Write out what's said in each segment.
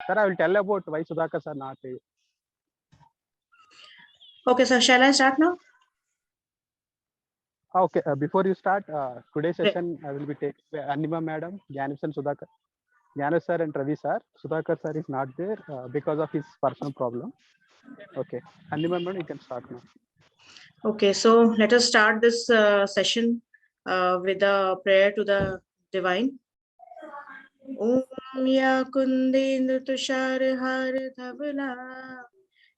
Sir, I will tell about why Sudhakar sir not. Okay, so shall I start now? Okay, before you start, today's session I will be taking Arnima madam, Gnaneswar Sudhakar, Gnaneswar sir and Ravi sir. Sudhakar sir is not there because of his personal problem. Okay, Arnima madam, you can start now. Okay, so let us start this session with a prayer to the divine. Om ya kundendu tushar har dhavla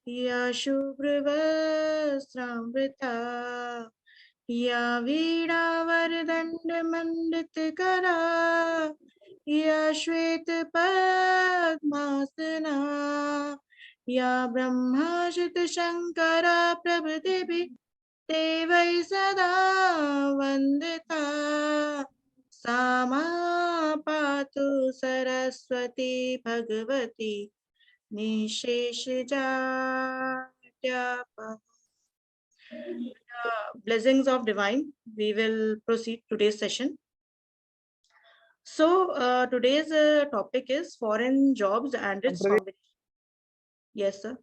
ya shubhrvastramrita ya veeda vardand mandit kara ya shwet padmasana ya brahmashit shankara prabhudevi devai sada vandita सामा पातु सरस्वती भगवती निशेषजाड्यापा. Blessings of divine, we will proceed today's session. So today's topic is foreign jobs and its combination. Yes, sir.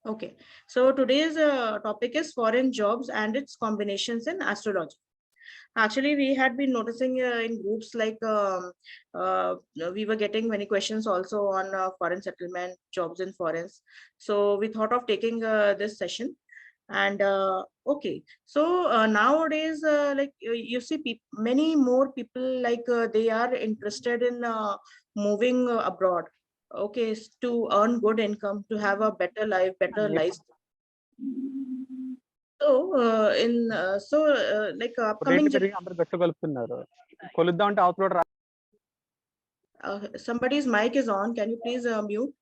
Okay, so today's topic is foreign jobs and its combinations in astrology. Actually, we had been noticing in groups like we were getting many questions also on foreign settlement, jobs in foreigns. So we thought of taking this session. And okay, so nowadays, like you see, many more people like they are interested in moving abroad. Okay, to earn good income, to have a better life, better lifestyle. So like upcoming somebody's mic is on. Can you please mute?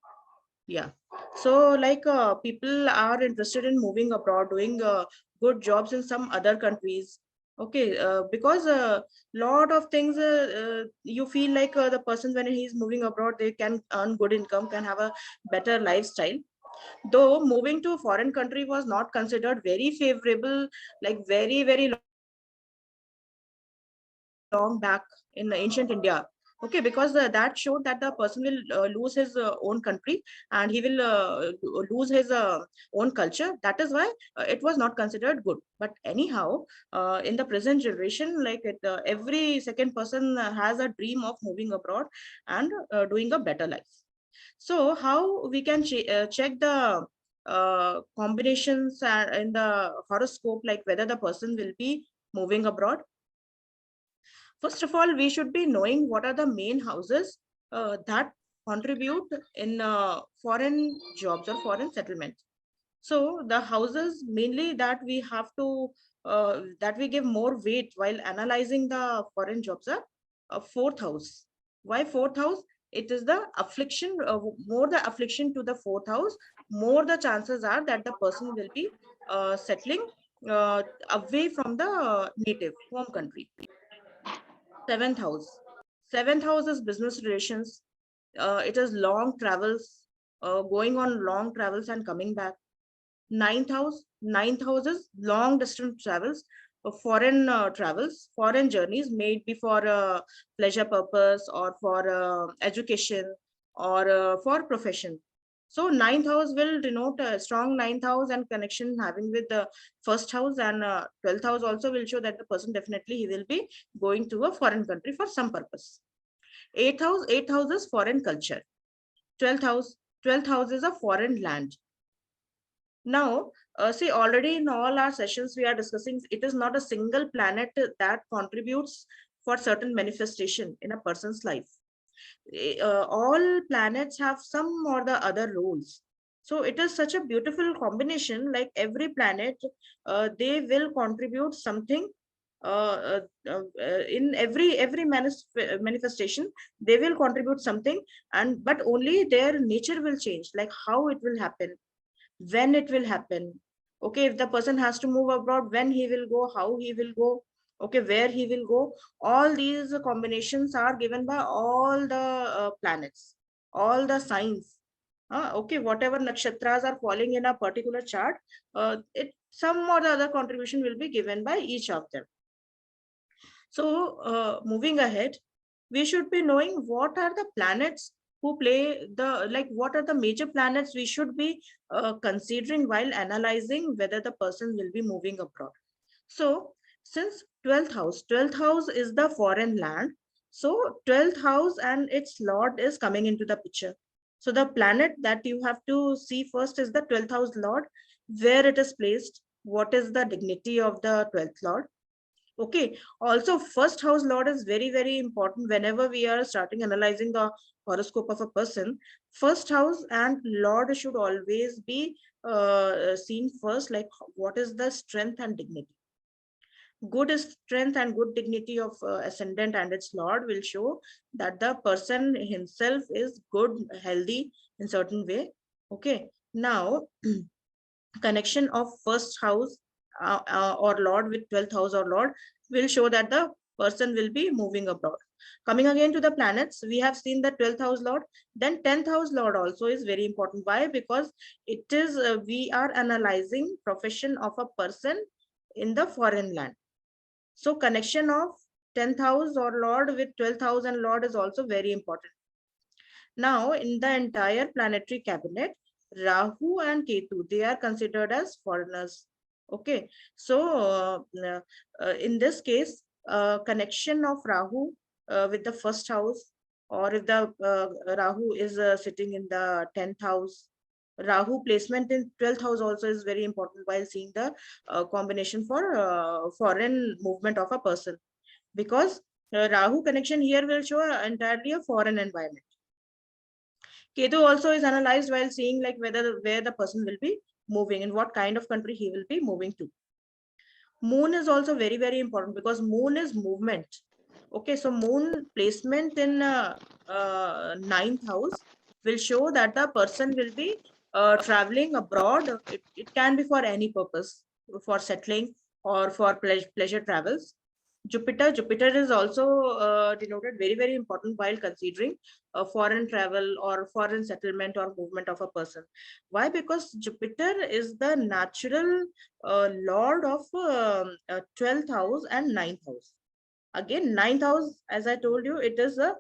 Yeah. So like people are interested in moving abroad, doing good jobs in some other countries. Okay, because a lot of things you feel like the person when he's moving abroad, they can earn good income, can have a better lifestyle. Though moving to a foreign country was not considered very favorable, like very long back in ancient India. Okay, because that showed that the person will lose his own country and he will lose his own culture. That is why it was not considered good. But anyhow, in the present generation, like every second person has a dream of moving abroad and doing a better life. So how we can check the combinations in the horoscope, like whether the person will be moving abroad? First of all, we should be knowing what are the main houses that contribute in foreign jobs or foreign settlements. So the houses mainly that we have to that we give more weight while analyzing the foreign jobs are fourth house. Why fourth house? It is the affliction, more the affliction to the fourth house, more the chances are that the person will be settling away from the native home country. Seventh house. Seventh house is business relations. It is long travels, going on long travels and coming back. Ninth house. Ninth house is long distance travels, foreign travels, foreign journeys made be for pleasure purpose or for education or for profession. So ninth house will denote a strong ninth house and connection having with the first house, and 12th house also will show that the person definitely he will be going to a foreign country for some purpose. Eighth house is foreign culture. 12th house, 12th house is a foreign land. Now, see, already in all our sessions we are discussing, it is not a single planet that contributes for certain manifestation in a person's life. All planets have some or the other roles. So it is such a beautiful combination, like every planet, they will contribute something in every manifestation, they will contribute something, and but only their nature will change, like how it will happen, when it will happen. Okay, if the person has to move abroad, when he will go, how he will go, okay, where he will go, all these combinations are given by all the planets, all the signs. Okay, whatever nakshatras are falling in a particular chart, it some or the other contribution will be given by each of them. So moving ahead, we should be knowing what are the planets who play the, like, what are the major planets we should be considering while analyzing whether the person will be moving abroad. So since 12th house is the foreign land, so 12th house and its lord is coming into the picture. So the planet that you have to see first is the 12th house lord, where it is placed, what is the dignity of the 12th lord. Okay. Also, first house lord is very, very important whenever we are starting analyzing the horoscope of a person. First house and lord should always be seen first, like what is the strength and dignity. Good strength and good dignity of ascendant and its lord will show that the person himself is good, healthy in certain way. Okay. Now, connection of first house or lord with 12th house or lord will show that the person will be moving abroad. Coming again to the planets, we have seen the 12th house lord, then 10th house lord also is very important. Why? Because it is we are analyzing profession of a person in the foreign land. So connection of 10th house or lord with 12th house and lord is also very important. Now, in the entire planetary cabinet, Rahu and Ketu, they are considered as foreigners. Okay. So, in this case, connection of Rahu with the first house, or if the Rahu is sitting in the 10th house, Rahu placement in 12th house also is very important while seeing the combination for foreign movement of a person. Because Rahu connection here will show entirely a foreign environment. Ketu also is analyzed while seeing like where the person will be moving and what kind of country he will be moving to. Moon is also very, very important because moon is movement. Okay, so moon placement in 9th house will show that the person will be traveling abroad. It can be for any purpose, for settling or for pleasure travels. Jupiter is also denoted very, very important while considering foreign travel or foreign settlement or movement of a person. Why? Because Jupiter is the natural lord of 12th house and 9th house. Again, 9th house, as I told you, it is a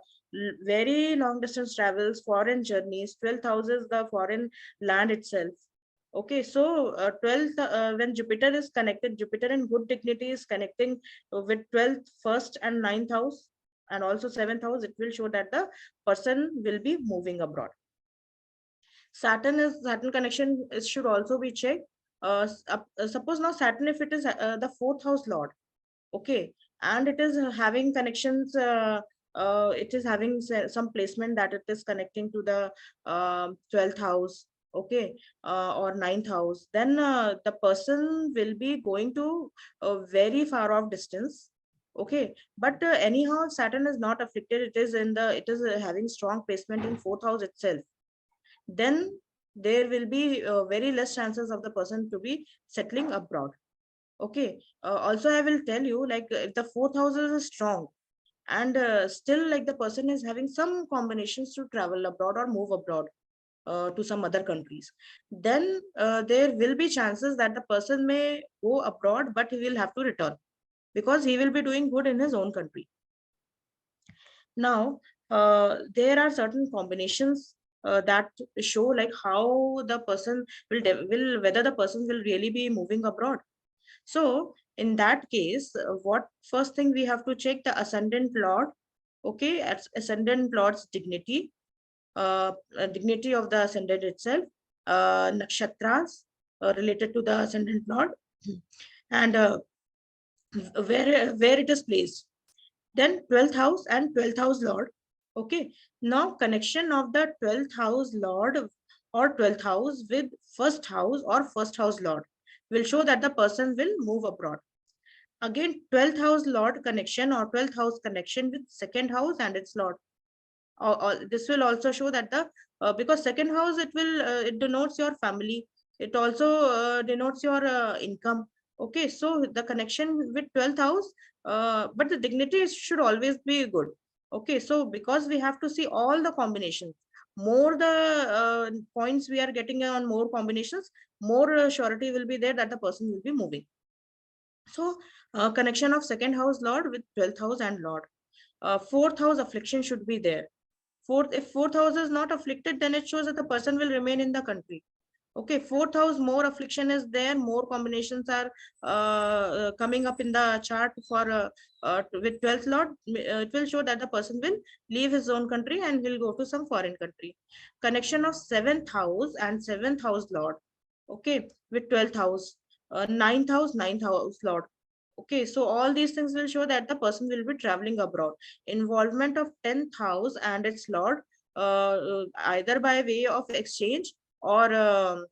very long distance travels, foreign journeys. 12th house is the foreign land itself. Okay, so 12th, when Jupiter is connected, Jupiter in good dignity is connecting with 12th, first and 9th house, and also 7th house, it will show that the person will be moving abroad. Saturn connection should also be checked. Suppose now Saturn, if it is the 4th house lord, okay, and it is having connections, it is having some placement that it is connecting to the 12th house, okay, or 9th house, then the person will be going to a very far off distance. Okay, but anyhow Saturn is not afflicted, it is having strong placement in 4th house itself. Then there will be very less chances of the person to be settling abroad. Okay. Also, I will tell you, like, if the 4th house is strong and still like the person is having some combinations to travel abroad or move abroad to some other countries, then there will be chances that the person may go abroad, but he will have to return because he will be doing good in his own country. Now, there are certain combinations that show like how the person will whether the person will really be moving abroad. So in that case, what first thing we have to check the ascendant lord. Okay, ascendant lord's dignity, dignity of the ascendant itself, nakshatras related to the ascendant lord, and where it is placed. Then 12th house and 12th house lord. Okay, now connection of the 12th house lord or 12th house with first house or first house lord will show that the person will move abroad. Again, 12th house lord connection or 12th house connection with second house and its lord. This will also show that the because second house, it denotes your family. It also denotes your income. Okay, so the connection with 12th house, but the dignity should always be good. Okay, so because we have to see all the combinations, more the points we are getting on more combinations, more surety will be there that the person will be moving. So connection of second house lord with 12th house and lord. 4th house affliction should be there. If fourth house is not afflicted, then it shows that the person will remain in the country. Okay, fourth house, more affliction is there, more combinations are coming up in the chart for with 12th lord. It will show that the person will leave his own country and will go to some foreign country. Connection of 7th house and 7th house lord, okay, with 12th house, 9th house lord. Okay, so all these things will show that the person will be traveling abroad. Involvement of 10th house and its lord, either by way of exchange or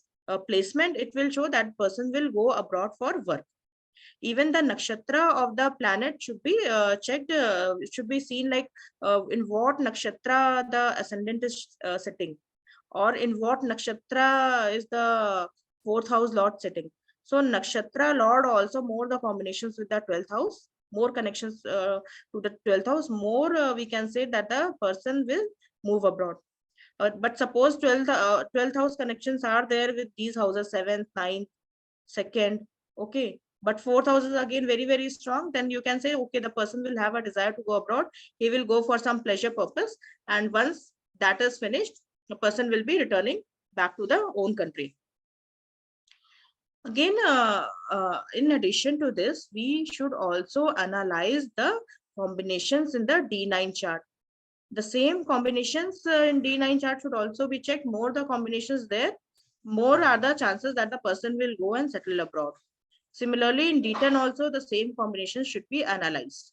placement, it will show that person will go abroad for work. Even the nakshatra of the planet should be checked. It should be seen like in what nakshatra the ascendant is sitting, or in what nakshatra is the fourth house lord sitting. So nakshatra lord also more the combinations with the 12th house, more connections to the 12th house, more we can say that the person will move abroad. But suppose 12th house connections are there with these houses, 7th, 9th, 2nd, okay, but 4th house is again very, very strong, then you can say, okay, the person will have a desire to go abroad. He will go for some pleasure purpose. And once that is finished, the person will be returning back to the own country. Again, in addition to this, we should also analyze the combinations in the D9 chart. The same combinations in D9 chart should also be checked. More the combinations there, more are the chances that the person will go and settle abroad. Similarly, in D10 also the same combinations should be analyzed.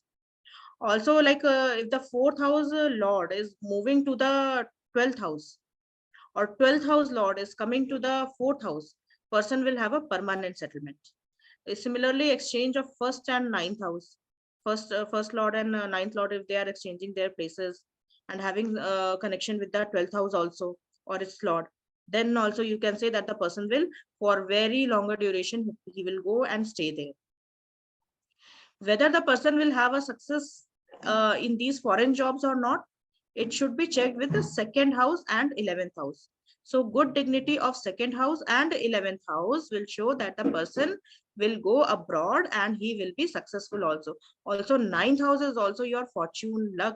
Also, like if the 4th house lord is moving to the 12th house, or 12th house lord is coming to the 4th house, person will have a permanent settlement. Similarly, exchange of 1st and 9th house, first lord and 9th lord, if they are exchanging their places and having connection with the 12th house also or its lord, then also you can say that the person will, for very longer duration, he will go and stay there. Whether the person will have a success in these foreign jobs or not, it should be checked with the 2nd house and 11th house. So good dignity of 2nd house and 11th house will show that the person will go abroad and he will be successful also. Also 9th house is also your fortune, luck.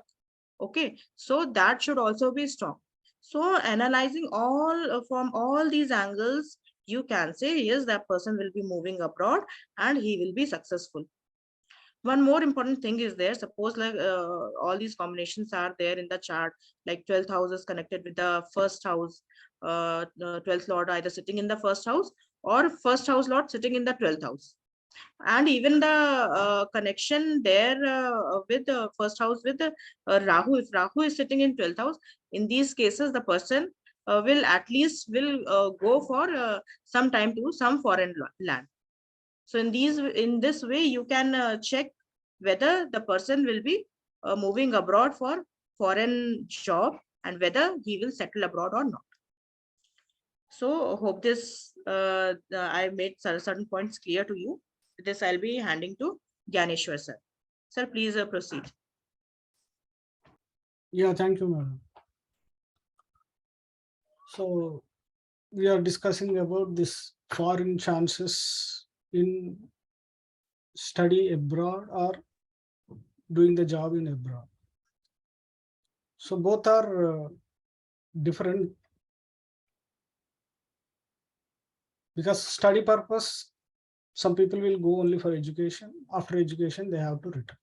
Okay, so that should also be strong. So analyzing all from all these angles, you can say yes, that person will be moving abroad and he will be successful. One more important thing is there. Suppose like all these combinations are there in the chart, like 12th house is connected with the 1st house, 12th lord either sitting in the 1st house or 1st house lord sitting in the 12th house. And even the connection there with the 1st house with Rahu, if Rahu is sitting in 12th house, in these cases the person will at least will go for some time to some foreign land. So in this way, you can check whether the person will be moving abroad for foreign job and whether he will settle abroad or not. So hope this I made certain points clear to you. This I'll be handing to Gnaneswar sir. Sir, please proceed. Yeah, thank you, madam. So we are discussing about this foreign chances in study abroad or doing the job in abroad. So both are different, because study purpose, some people will go only for education. After education, they have to return.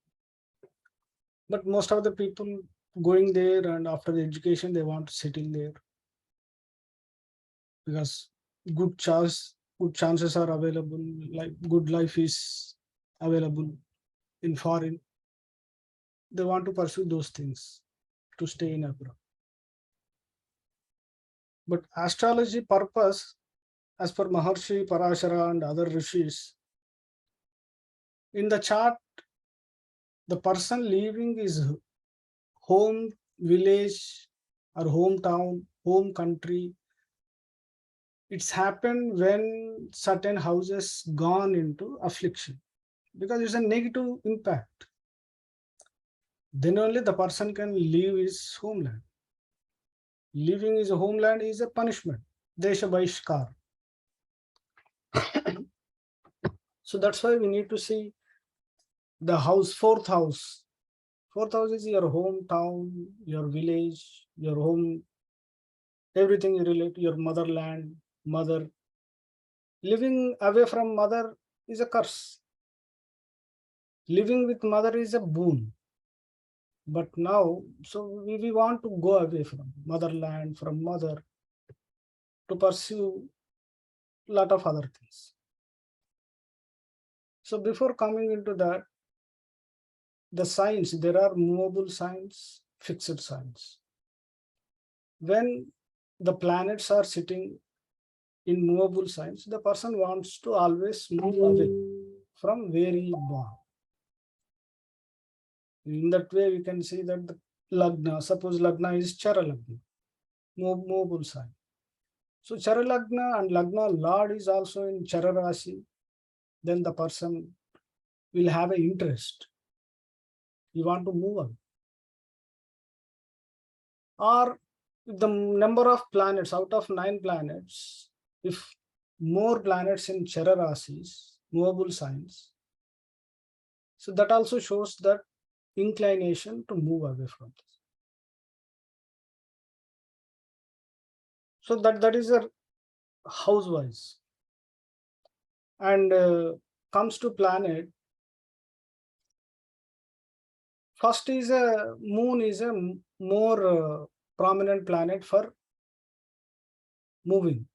But most of the people going there and after the education, they want to settle there because good chances are available, like good life is available in foreign. They want to pursue those things to stay in abroad. But astrology purpose, as per Maharshi Parashara and other rishis, in the chart, the person leaving his home village or hometown, home country, it's happened when certain houses gone into affliction, because it's a negative impact. Then only the person can leave his homeland. Leaving his homeland is a punishment, desha bahishkar. So that's why we need to see the house, 4th house. Fourth house is your hometown, your village, your home, everything you relate, your motherland, mother. Living away from mother is a curse. Living with mother is a boon. But now, so we want to go away from motherland, from mother, to pursue a lot of other things. So before coming into that, the signs, there are movable signs, fixed signs. When the planets are sitting in movable signs, the person wants to always move away from where he is born. In that way, we can see that the Lagna, suppose Lagna is Chara Lagna, movable sign. So Chara Lagna and Lagna Lord is also in Chara Rasi, then the person will have an interest. You want to move on. Or the number of planets, out of 9 planets, if more planets in Chara Rasis, movable signs, so that also shows that inclination to move away from this. So that is a house-wise. And comes to planet, first is a moon is a more prominent planet for moving.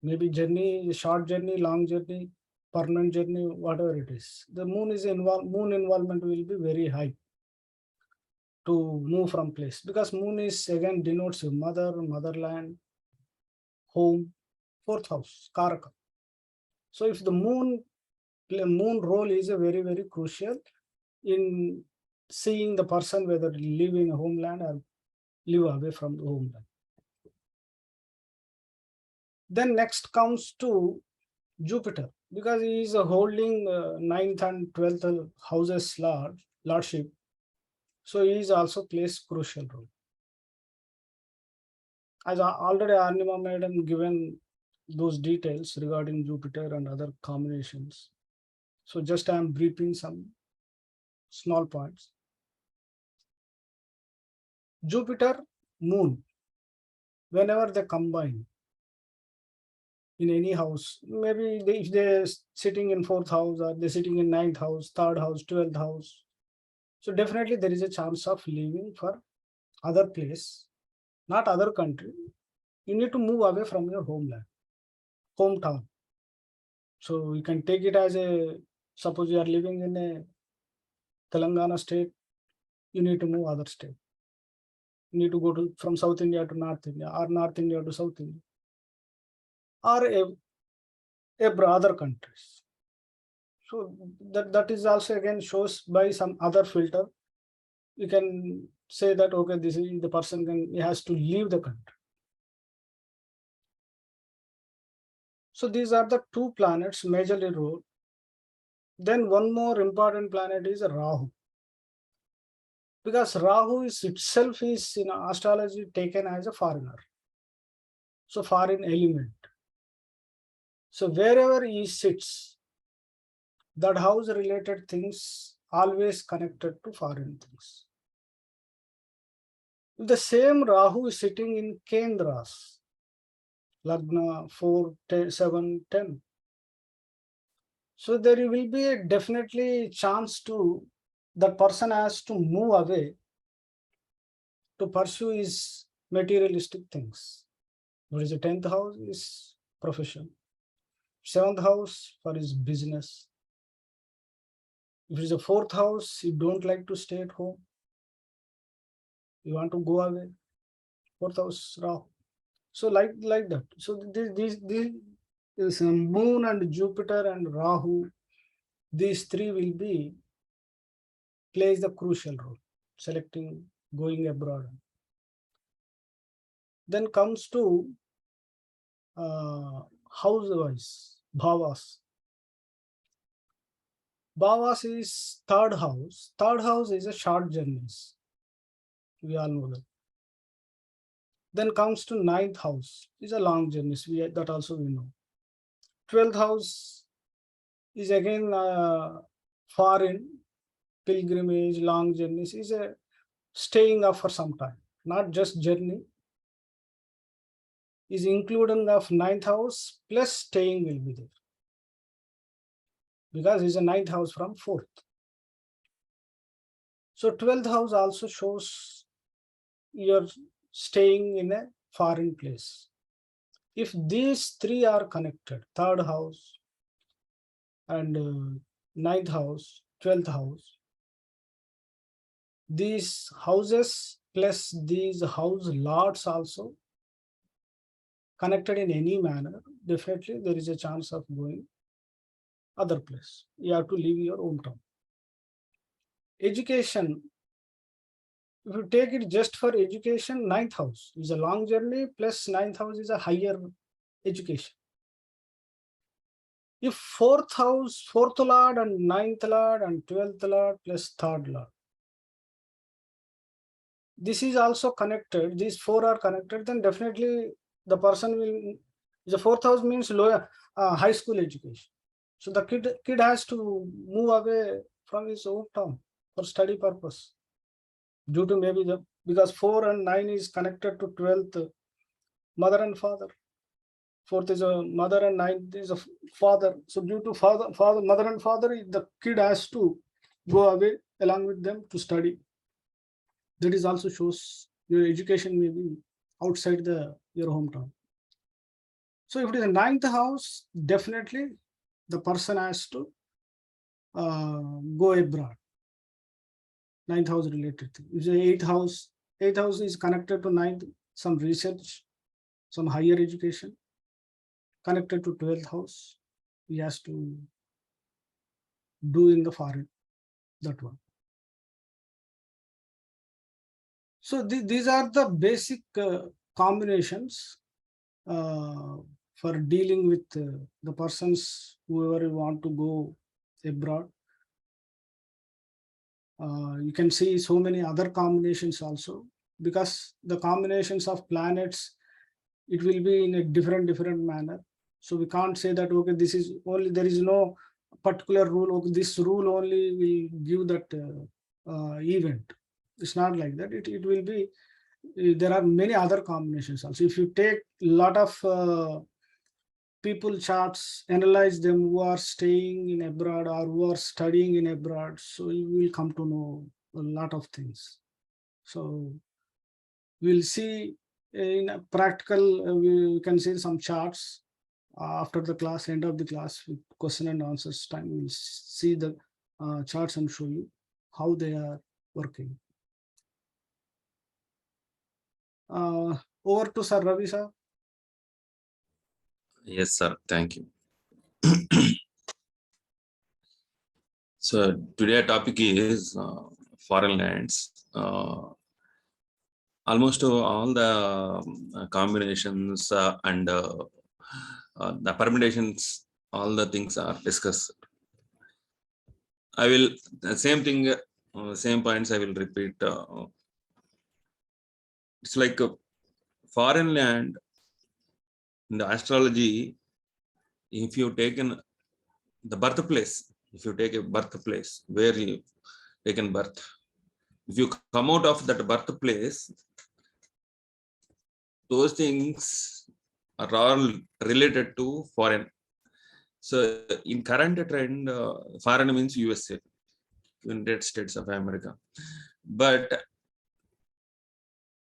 Maybe journey, short journey, long journey, permanent journey, whatever it is. The moon is moon involvement will be very high to move from place, because moon is again denotes mother, motherland, home, fourth house, Karaka. So if the moon role is a very, very crucial in seeing the person whether live in a homeland or live away from the homeland. Then next comes to Jupiter, because he is holding 9th and 12th houses lordship. So he is also plays crucial role. As already Arnima madam given those details regarding Jupiter and other combinations. So just I am briefing some small points. Jupiter, Moon, whenever they combine in any house, maybe if they're sitting in 4th house or they're sitting in 9th house, 3rd house, 12th house, so definitely there is a chance of leaving for other place, not other country. You need to move away from your homeland, hometown. So you can take it as a, suppose you are living in a Telangana state, you need to move other state. You need to go to from South India to North India, or North India to South India, or other countries. So that is also again shows by some other filter. You can say that okay, this is the person he has to leave the country. So these are the 2 planets majorly role. Then one more important planet is Rahu, because Rahu is itself is in astrology taken as a foreigner, so foreign element. So wherever he sits, that house related things always connected to foreign things. The same Rahu is sitting in Kendras, Lagna 4, 10, 7, 10. So there will be a definitely chance to, the person has to move away to pursue his materialistic things. What is the 10th house is profession. 7th house for his business. If it is a 4th house, you don't like to stay at home. You want to go away. 4th house, Rahu. So like that. So this Moon and Jupiter and Rahu, these 3 will be plays the crucial role, selecting going abroad. Then comes to house-wise, bhavas. Bhavas is 3rd house. 3rd house is a short journeys. We all know that. Then comes to 9th house. Is a long journeys. That also we know. 12th house is again foreign. pilgrimage, long journeys is a staying up for some time, not just journey. Is including of 9th house plus staying will be there, because it's a 9th house from 4th. So 12th house also shows you're staying in a foreign place. If these three are connected, 3rd house and 9th house, 12th house, these houses plus these house lords also connected in any manner, definitely there is a chance of going other place. You have to leave your hometown. Education, if you take it just for education, 9th house is a long journey plus 9th house is a higher education. If 4th house, 4th lord and 9th lord and 12th lord plus 3rd lord, this is also connected, these 4 are connected, then definitely the person will, the 4th house means lower high school education. So the kid has to move away from his hometown for study purpose, due to maybe because 4 and 9 is connected to 12th, mother and father. 4th is a mother and 9th is a father. So due to mother and father, the kid has to go away along with them to study. That is also shows your education may be outside your hometown. So if it is a 9th house, definitely the person has to go abroad. 9th house related thing. If the 8th house is connected to 9th, some research, some higher education. Connected to 12th house, he has to do in the foreign, that one. So these are the basic combinations for dealing with the persons whoever want to go abroad. You can see so many other combinations also, because the combinations of planets, it will be in a different manner. So we can't say that, okay, this is only, there is no particular rule, okay, this rule only will give that event. It's not like that. It will be, there are many other combinations also. If you take a lot of people charts, analyze them who are staying in abroad or who are studying in abroad, so you will come to know a lot of things. So we'll see in a practical, we can see some charts after the class, end of the class, with question and answers time. We'll see the charts and show you how they are working. Over to Sir Ravi, sir. Yes, sir. Thank you. So today our topic is foreign lands. Almost all the combinations and the permutations, all the things are discussed. I will, the same thing, same points I will repeat. It's like a foreign land in the astrology. If you taken the birthplace, if you take a birthplace where you taken birth, if you come out of that birthplace, those things are all related to foreign. So in current trend, foreign means USA, United States of America. But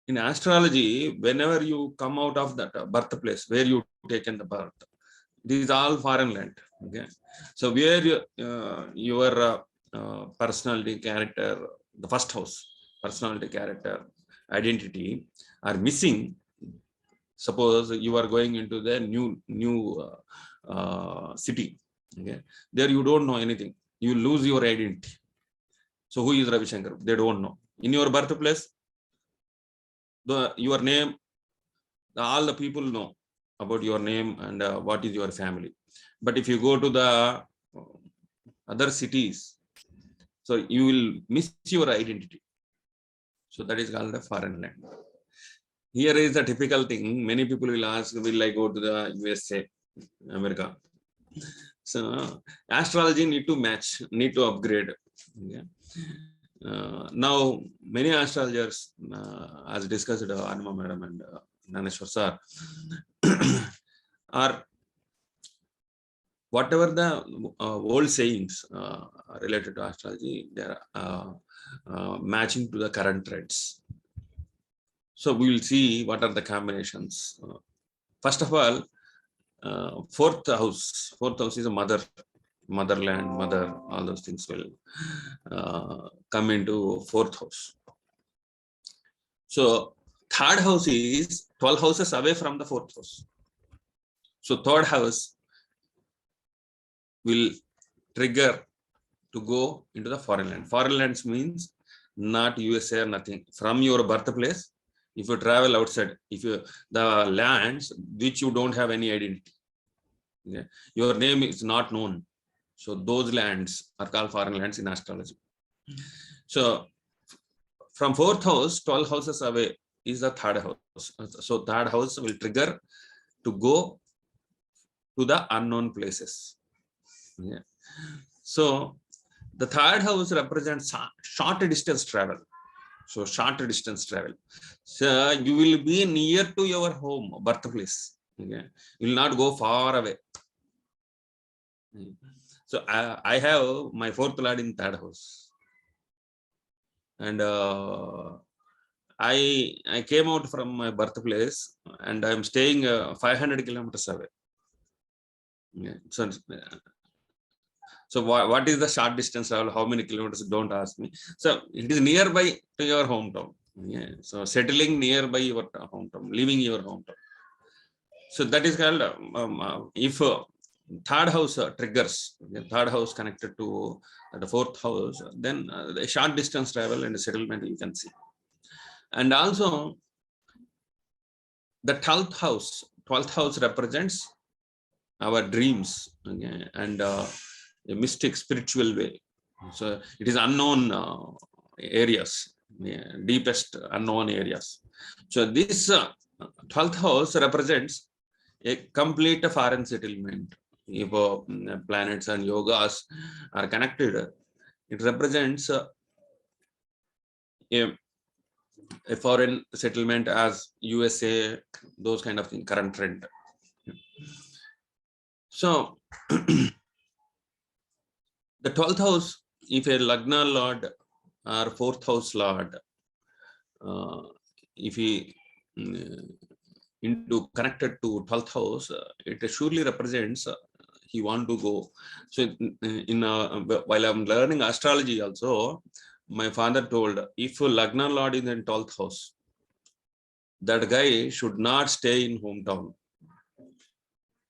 in astrology, whenever you come out of that birthplace where you taken the birth, these are all foreign land. Okay, so where your personality, character, the first house, personality, character, identity are missing. Suppose you are going into the new city. Okay, there you don't know anything. You lose your identity. So who is Ravi Shankar? They don't know. In your birthplace, your name, all the people know about your name and what is your family. But if you go to the other cities, so you will miss your identity. So that is called the foreign land. Here is the typical thing. Many people will ask, will I go to the USA, America? So astrology need to match, need to upgrade. Okay. Now, many astrologers, as discussed, Arnima Madam and Gnaneswar sir, are whatever the old sayings related to astrology, they are matching to the current trends. So we will see what are the combinations. First of all, fourth house. Fourth house is a motherland, mother. All those things will come into fourth house. So third house is 12 houses away from the fourth house. So third house will trigger to go into the foreign land. Foreign lands means not USA or nothing. From your birthplace, if you travel outside, the lands which you don't have any identity, yeah, your name is not known. So those lands are called foreign lands in astrology. So from fourth house, 12 houses away is the third house. So third house will trigger to go to the unknown places. Yeah. So the third house represents short distance travel. So short distance travel. So you will be near to your home, birthplace. Okay. You will not go far away. So I have my fourth lord in third house. And I came out from my birthplace and I'm staying 500 kilometers away. Yeah. So what is the short distance travel? How many kilometers? Don't ask me. So it is nearby to your hometown. Yeah. So settling nearby your hometown, leaving your hometown. So that is called if third house triggers, third house connected to the fourth house, then the short distance travel and settlement you can see. And also the 12th house represents our dreams, okay, and a mystic spiritual way. So it is unknown areas, yeah, deepest unknown areas. So this 12th house represents a complete foreign settlement. If planets and yogas are connected, it represents a foreign settlement as USA, those kind of things, current trend. So the 12th house, if a Lagna lord or fourth house lord, if he into connected to 12th house, it surely represents he want to go. So while I'm learning astrology also, my father told, if Lagna lord is in 12th house, that guy should not stay in hometown.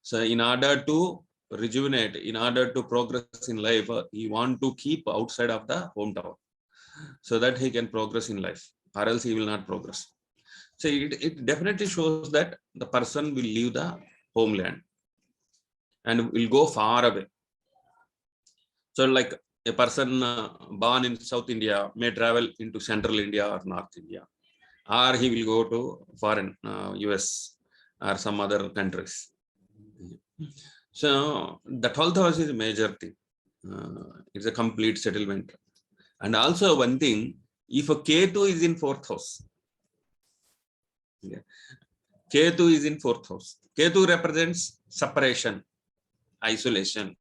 So in order to rejuvenate, in order to progress in life, he want to keep outside of the hometown so that he can progress in life, or else he will not progress. So it definitely shows that the person will leave the homeland and will go far away. So like a person born in South India may travel into Central India or North India, or he will go to foreign US or some other countries. So the 12th house is a major thing. It's a complete settlement. And also one thing, if a Ketu is in fourth house, yeah, Ketu is in fourth house. Ketu represents separation, isolation,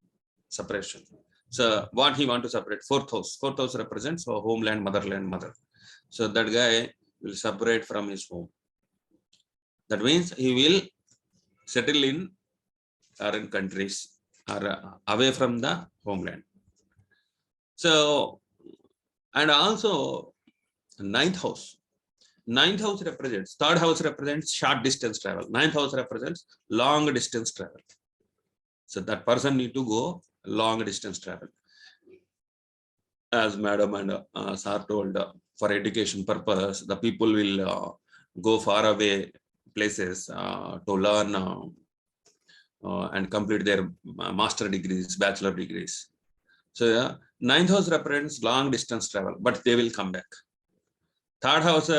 separation. So what he want to separate? Fourth house. Fourth house represents homeland, motherland, mother. So that guy will separate from his home. That means he will settle in foreign countries or away from the homeland. So, and also ninth house. Ninth house represents, third house represents short distance travel. Ninth house represents long distance travel. So that person need to go long distance travel. As madam and sir told, for education purpose, the people will go far away places to learn and complete their master degrees, bachelor degrees. So ninth house represents long distance travel, but they will come back. Third house,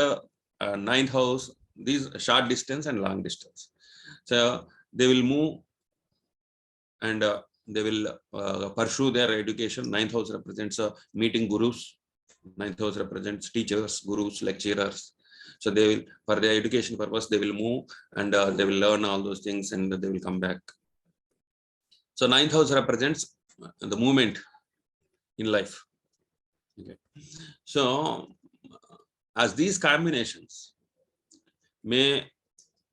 ninth house, these short distance and long distance. So they will move and they will pursue their education. 9th house represents meeting gurus. 9th house represents teachers, gurus, lecturers. So they will, for their education purpose, they will move and they will learn all those things and they will come back. So 9th house represents the movement in life. Okay. So as these combinations may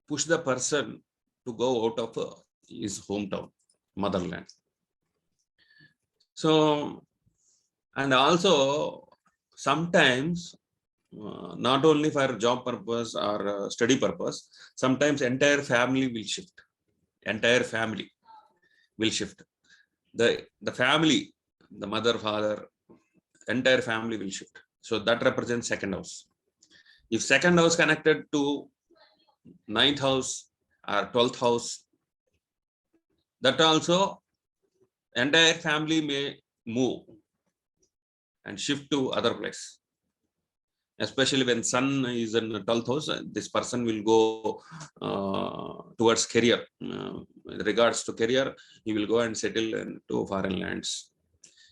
push the person to go out of his hometown, motherland. So, and also sometimes not only for job purpose or study purpose, sometimes entire family will shift. Entire family will shift. The family, the mother, father, entire family will shift. So that represents second house. If second house connected to 9th house or 12th house, that also entire family may move and shift to other place. Especially when sun is in 12th house, this person will go towards career. With regards to career, he will go and settle into foreign lands.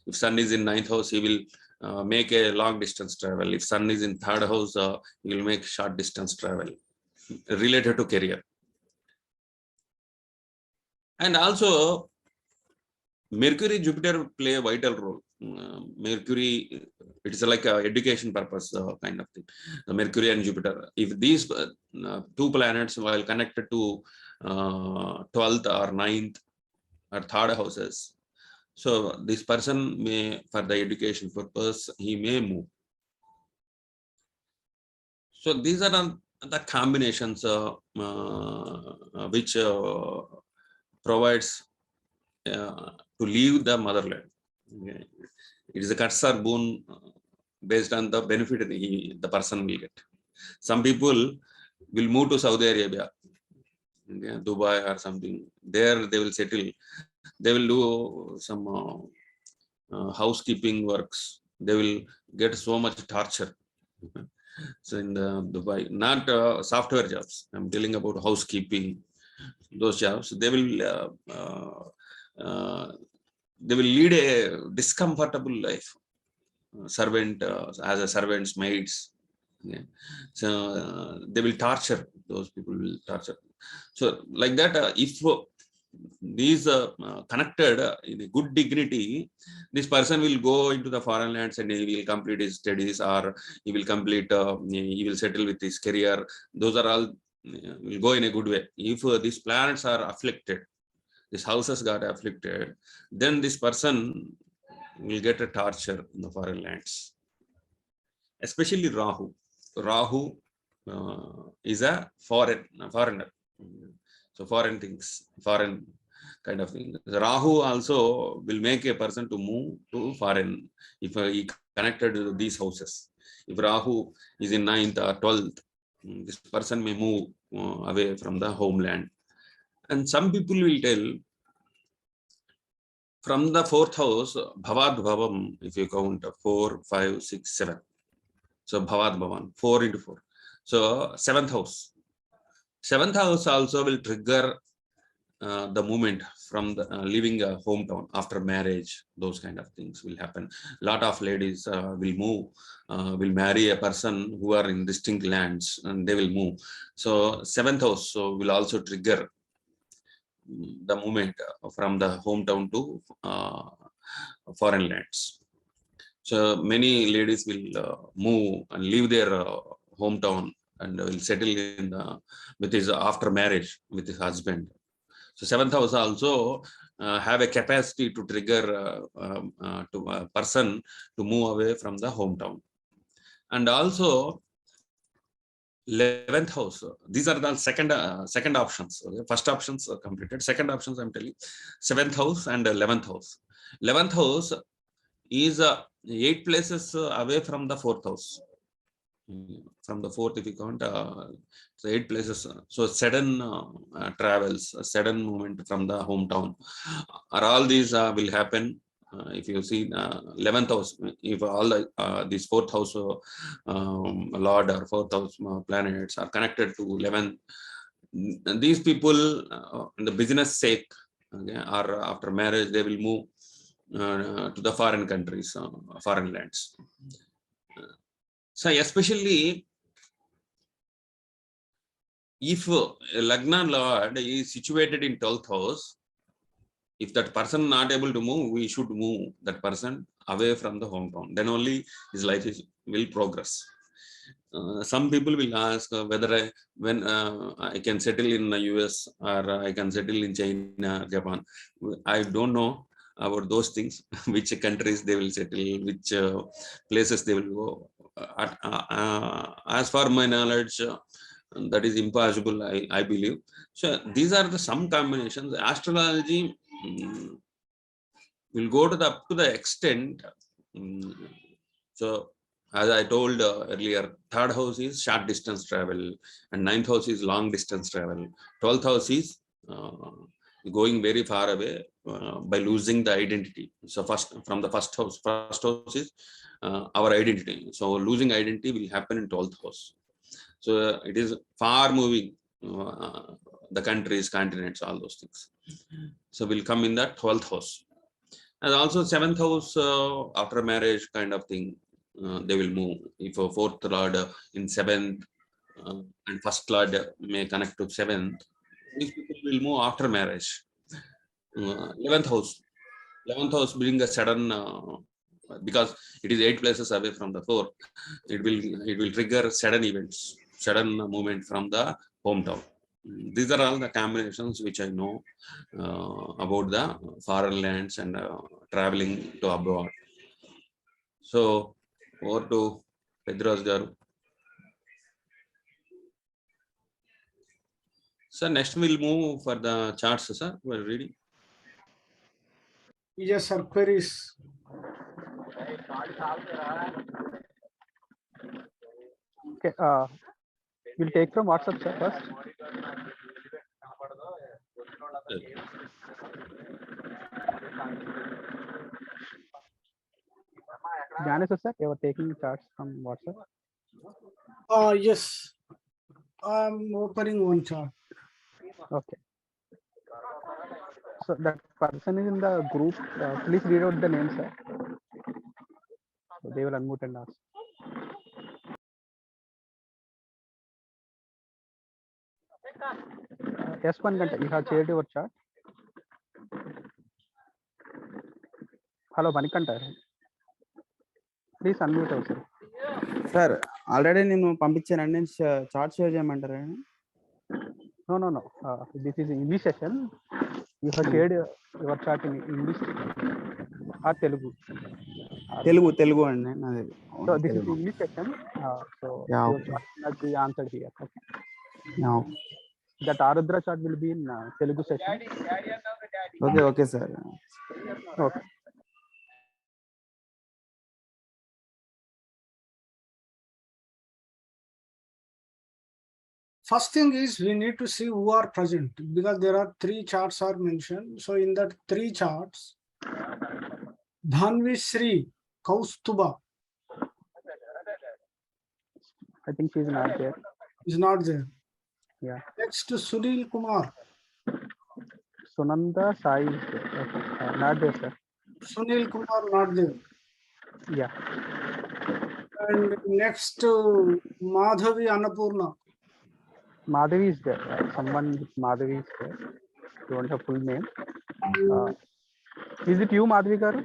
If sun is in 9th house, he will make a long distance travel. If sun is in 3rd house, he will make short distance travel related to career. And also, Mercury, Jupiter play a vital role. Mercury, it is like a education purpose kind of thing. Mercury and Jupiter. If these two planets, while connected to 12th or 9th or 3rd houses, so this person may, for the education purpose, he may move. So these are the combinations which provides to leave the motherland. Okay. It is a curse or boon based on the benefit the person will get. Some people will move to Saudi Arabia, okay, Dubai or something. There they will settle. They will do some housekeeping works. They will get so much torture. So in the Dubai, not software jobs. I'm telling about housekeeping. Those jobs, they will lead a discomfortable life. Servant as a servant's maids. Yeah. So they will torture. Those people will torture. So like that, if these connected in a good dignity, this person will go into the foreign lands and he will complete his studies, or he will complete, he will settle with his career. Those are all will go in a good way. If these planets are afflicted, these houses got afflicted, then this person will get a torture in the foreign lands. Especially Rahu. Rahu is a foreigner. So foreign things, foreign kind of thing. The Rahu also will make a person to move to foreign if he connected to these houses. If Rahu is in 9th or 12th, this person may move away from the homeland. And some people will tell, from the 4th house, Bhavad Bhavam, if you count 4, 5, 6, 7. So Bhavad Bhavan, 4 into 4. So 7th house. 7th house also will trigger the movement from the leaving a hometown after marriage. Those kind of things will happen. A lot of ladies will move, will marry a person who are in distinct lands, and they will move. So 7th house will also trigger the movement from the hometown to foreign lands. So many ladies will move and leave their hometown and will settle in with his after marriage with his husband. So 7th house also have a capacity to trigger to a person to move away from the hometown. And also 11th house. These are the second options. Okay? First options are completed. Second options I'm telling. 7th house and 11th house. 11th house is 8 places away from the 4th house. From the 4th, if you count, so 8 places. So sudden travels, sudden movement from the hometown. All these will happen. If you see 11th house, if all these 4th house lord or 4th house planets are connected to 11th, these people in the business sake, Okay, or after marriage they will move to the foreign countries, foreign lands. So especially if Lagna Lord is situated in 12th house, if that person not able to move, we should move that person away from the hometown. Then only his life will progress. Some people will ask whether I can settle in the US or I can settle in China, Japan. I don't know about those things, which countries they will settle, which places they will go. As far my knowledge, that is impossible, I believe. So these are the some combinations. Astrology will go to the up to the extent. So as I told earlier, third house is short distance travel, and ninth house is long distance travel. 12th house is going very far away by losing the identity. So first from the first house is our identity. So losing identity will happen in 12th house. So it is far moving the countries, continents, all those things. So will come in that 12th house. And also 7th house after marriage kind of thing, they will move. If a 4th lord in 7th and 1st lord may connect to 7th, these people will move after marriage. 11th house. 11th house being a sudden, because it is 8 places away from the 4th, it will trigger sudden events, sudden movement from the hometown. These are all the combinations which I know about the foreign lands and traveling to abroad. So over to Pedros Garu. So next we'll move for the charts, sir. We're reading. Yes, sir. Queries. Okay, we'll take from WhatsApp, sir, first. Gnaneswar sir, you are taking charts from WhatsApp. Yes. I'm opening one chart. Okay. So that person is in the group. Please read out the name, sir. So they will unmute and ask. Yes, one Ganta, you have shared your chart. Hello, Manikanta. Please unmute yourself. Sir already నేను పంపించానండి chart share చేయమంటారా? No. This is English session. You have shared your chart in English or Telugu? Telugu అండి నాది. So this is English session. So Yeah, your okay. chart will be answered here. Okay. Yeah. That Arudra chart will be in Telugu session. Okay, sir. Okay. First thing is we need to see who are present, because there are 3 charts are mentioned. So in that 3 charts, Dhanvi Sri Kaustuba I think she is not there. is not there. Yeah. Next, Sunil Kumar. Sunanda Sai is there. Okay. Not there, sir. Sunil Kumar not there. Yeah. And next, Madhavi Annapurna. Madhavi is there. Someone with Madhavi is there. You don't have full name. Is it you, Madhavi Garu?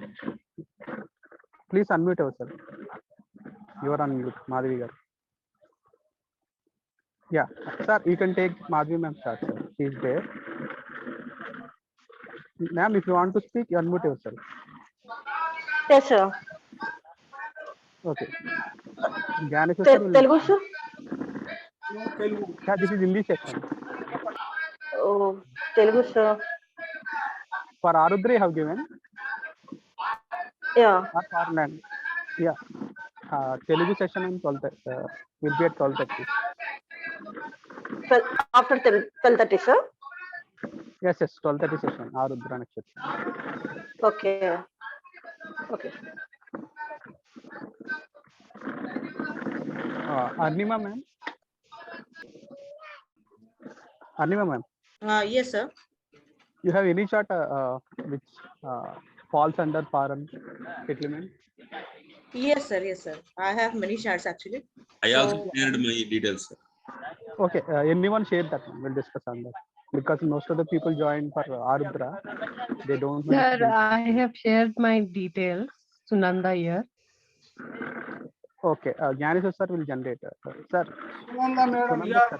Please unmute yourself. You are on mute, Madhavi Garu. Yeah, sir, you can take Madhavi ma'am start, sir. She is there. Ma'am, if you want to speak, you unmute yourself. Yes, sir. Okay. Gnaneswar sir will... Telugu, sir? No Telugu. Yeah, this is English section. Oh, Telugu, sir. For Arudra, you have given. Yeah. Or for none. Yeah. Telugu session on 12th. Will be at 12:30. After 12:30, sir? Yes, 12:30 session. Arudra Nakshatra. Okay. Okay. Arnima ma'am. Arnima ma'am. Yes, sir. You have any chart which falls under foreign settlement? Yes, sir. Yes, sir. I have many charts actually. I also So shared my details, sir. Okay, anyone share that one? We'll discuss on that. Because most of the people join for Arudra, they don't know. Sir, I have shared my details. Sunanda here. Okay, Gnaneswar sir will generate. Sir, Sunanda madam, Sunanda sir.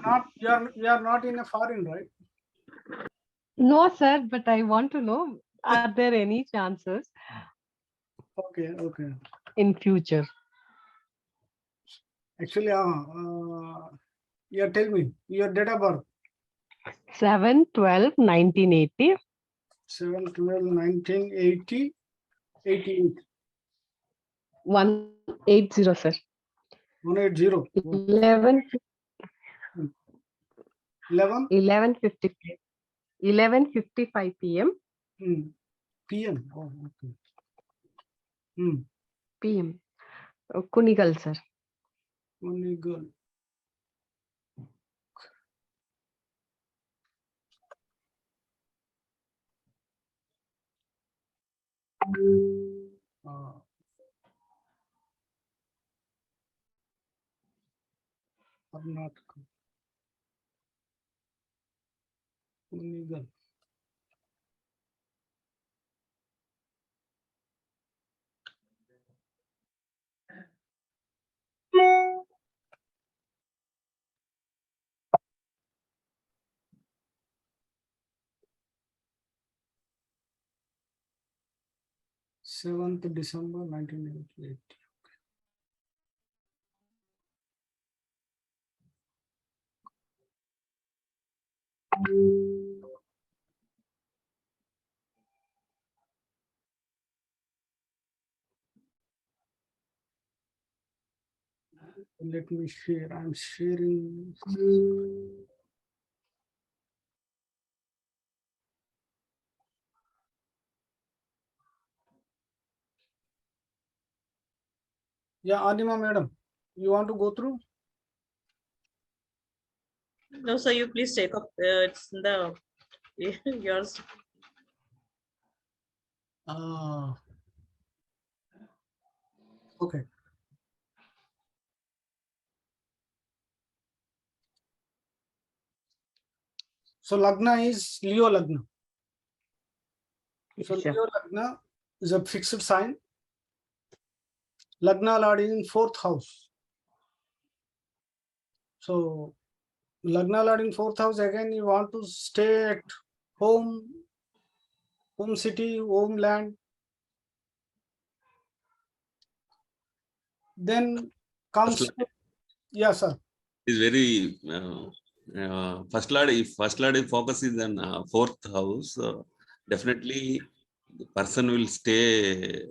you are not in a foreign, right? No, sir, but I want to know, are there any chances Okay, okay. in future? Actually, yeah, tell me your date of birth. 7/12/1980. 7/12/1980, 88, 180, sir. 180, 11 11 11:55 11:55 p.m. PM. Oh, okay. p.m. Kunigal, sir. Only girl. Karnataka. Only girl. December 7th, 1988. Let me share. I'm sharing. Yeah, Arnima madam, you want to go through? no, sir. You please take up. It's in the yours. Okay. So Lagna is Leo Lagna. So Sure. Leo Lagna is a fixed sign. Lagna Lord is in 4th house. So Lagna Lord in 4th house, again you want to stay at home city, homeland. Then comes, First Lord yeah, sir. is very first Lord. If first Lord focus is on 4th house, definitely the person will stay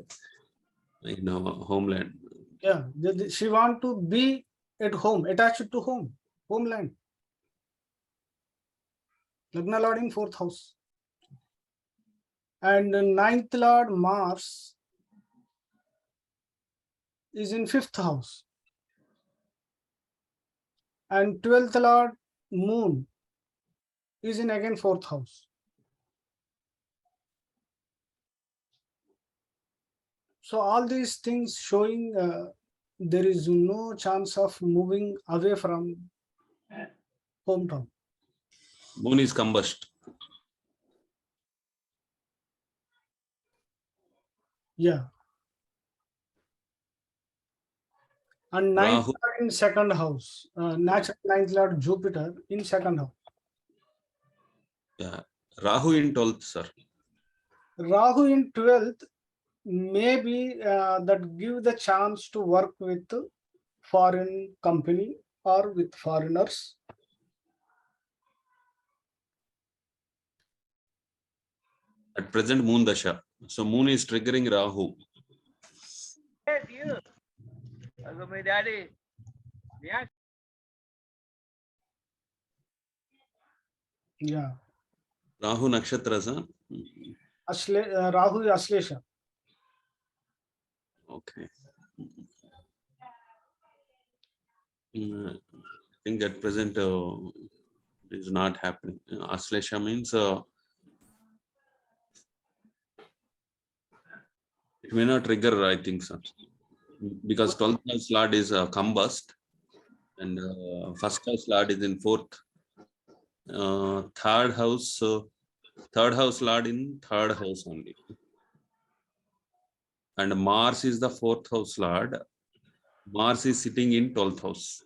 in homeland. Yeah, she want to be at home, attached to home, homeland. Lagna Lord in 4th house. And the 9th Lord Mars is in 5th house. And 12th Lord Moon is in again 4th house. So all these things showing there is no chance of moving away from hometown. Moon is combust. Yeah. And 9th Rahu. Lord in 2nd house. Natural 9th Lord Jupiter in 2nd house. Yeah. Rahu in 12th, sir. Rahu in 12th, maybe that give the chance to work with foreign company or with foreigners. At present, Moon Dasha. So Moon is triggering Rahu. Yeah. Rahu Nakshatra, sir. Rahu is Aslesha. Okay. I think at present it is not happening. Aslesha means It may not trigger, I think, sir, because 12th house lord is combust, and first house lord is in 4th. Third house lord in 3rd house only, and Mars is the 4th house lord. Mars is sitting in 12th house.